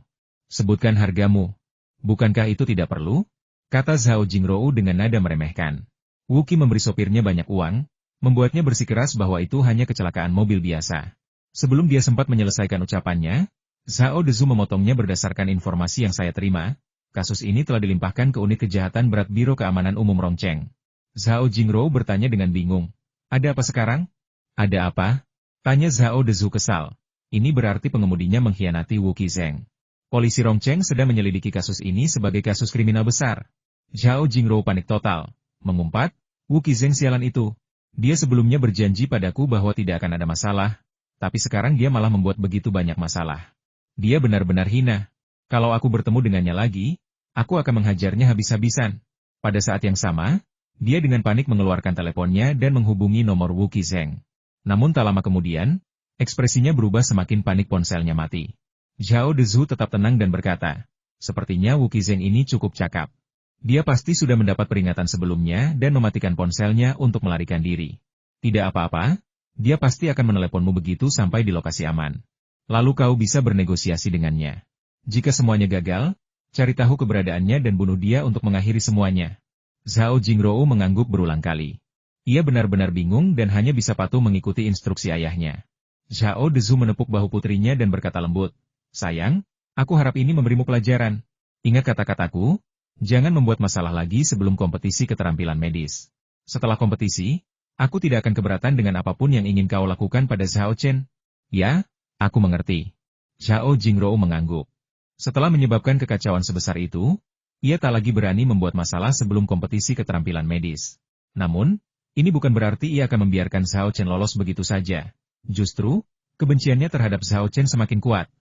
Sebutkan hargamu. Bukankah itu tidak perlu?" kata Zhao Jingrou dengan nada meremehkan. Wu Qi memberi sopirnya banyak uang, membuatnya bersikeras bahwa itu hanya kecelakaan mobil biasa. Sebelum dia sempat menyelesaikan ucapannya, Zhao Dezu memotongnya. "Berdasarkan informasi yang saya terima, kasus ini telah dilimpahkan ke unit kejahatan berat Biro Keamanan Umum Rongcheng." Zhao Jingrou bertanya dengan bingung, "Ada apa sekarang?" "Ada apa?" tanya Zhao Dezu kesal. "Ini berarti pengemudinya mengkhianati Wu Qizeng. Polisi Rongcheng sedang menyelidiki kasus ini sebagai kasus kriminal besar. Zhao Jingrou panik total, mengumpat, Wu Qizeng sialan itu. Dia sebelumnya berjanji padaku bahwa tidak akan ada masalah, tapi sekarang dia malah membuat begitu banyak masalah. Dia benar-benar hina. Kalau aku bertemu dengannya lagi, aku akan menghajarnya habis-habisan. Pada saat yang sama, dia dengan panik mengeluarkan teleponnya dan menghubungi nomor Wu Qizeng. Namun tak lama kemudian, ekspresinya berubah semakin panik, ponselnya mati. Zhao Dezu tetap tenang dan berkata, sepertinya Wu Qizeng ini cukup cakap. Dia pasti sudah mendapat peringatan sebelumnya dan mematikan ponselnya untuk melarikan diri. Tidak apa-apa, dia pasti akan meneleponmu begitu sampai di lokasi aman. Lalu kau bisa bernegosiasi dengannya. Jika semuanya gagal, cari tahu keberadaannya dan bunuh dia untuk mengakhiri semuanya. Zhao Jingrou mengangguk berulang kali. Ia benar-benar bingung dan hanya bisa patuh mengikuti instruksi ayahnya. Zhao Dezu menepuk bahu putrinya dan berkata lembut, sayang, aku harap ini memberimu pelajaran. Ingat kata-kataku, jangan membuat masalah lagi sebelum kompetisi keterampilan medis. Setelah kompetisi, aku tidak akan keberatan dengan apapun yang ingin kau lakukan pada Zhao Chen. Ya, aku mengerti. Zhao Jingrou mengangguk. Setelah menyebabkan kekacauan sebesar itu, ia tak lagi berani membuat masalah sebelum kompetisi keterampilan medis. Namun, ini bukan berarti ia akan membiarkan Zhao Chen lolos begitu saja. Justru, kebenciannya terhadap Zhao Chen semakin kuat.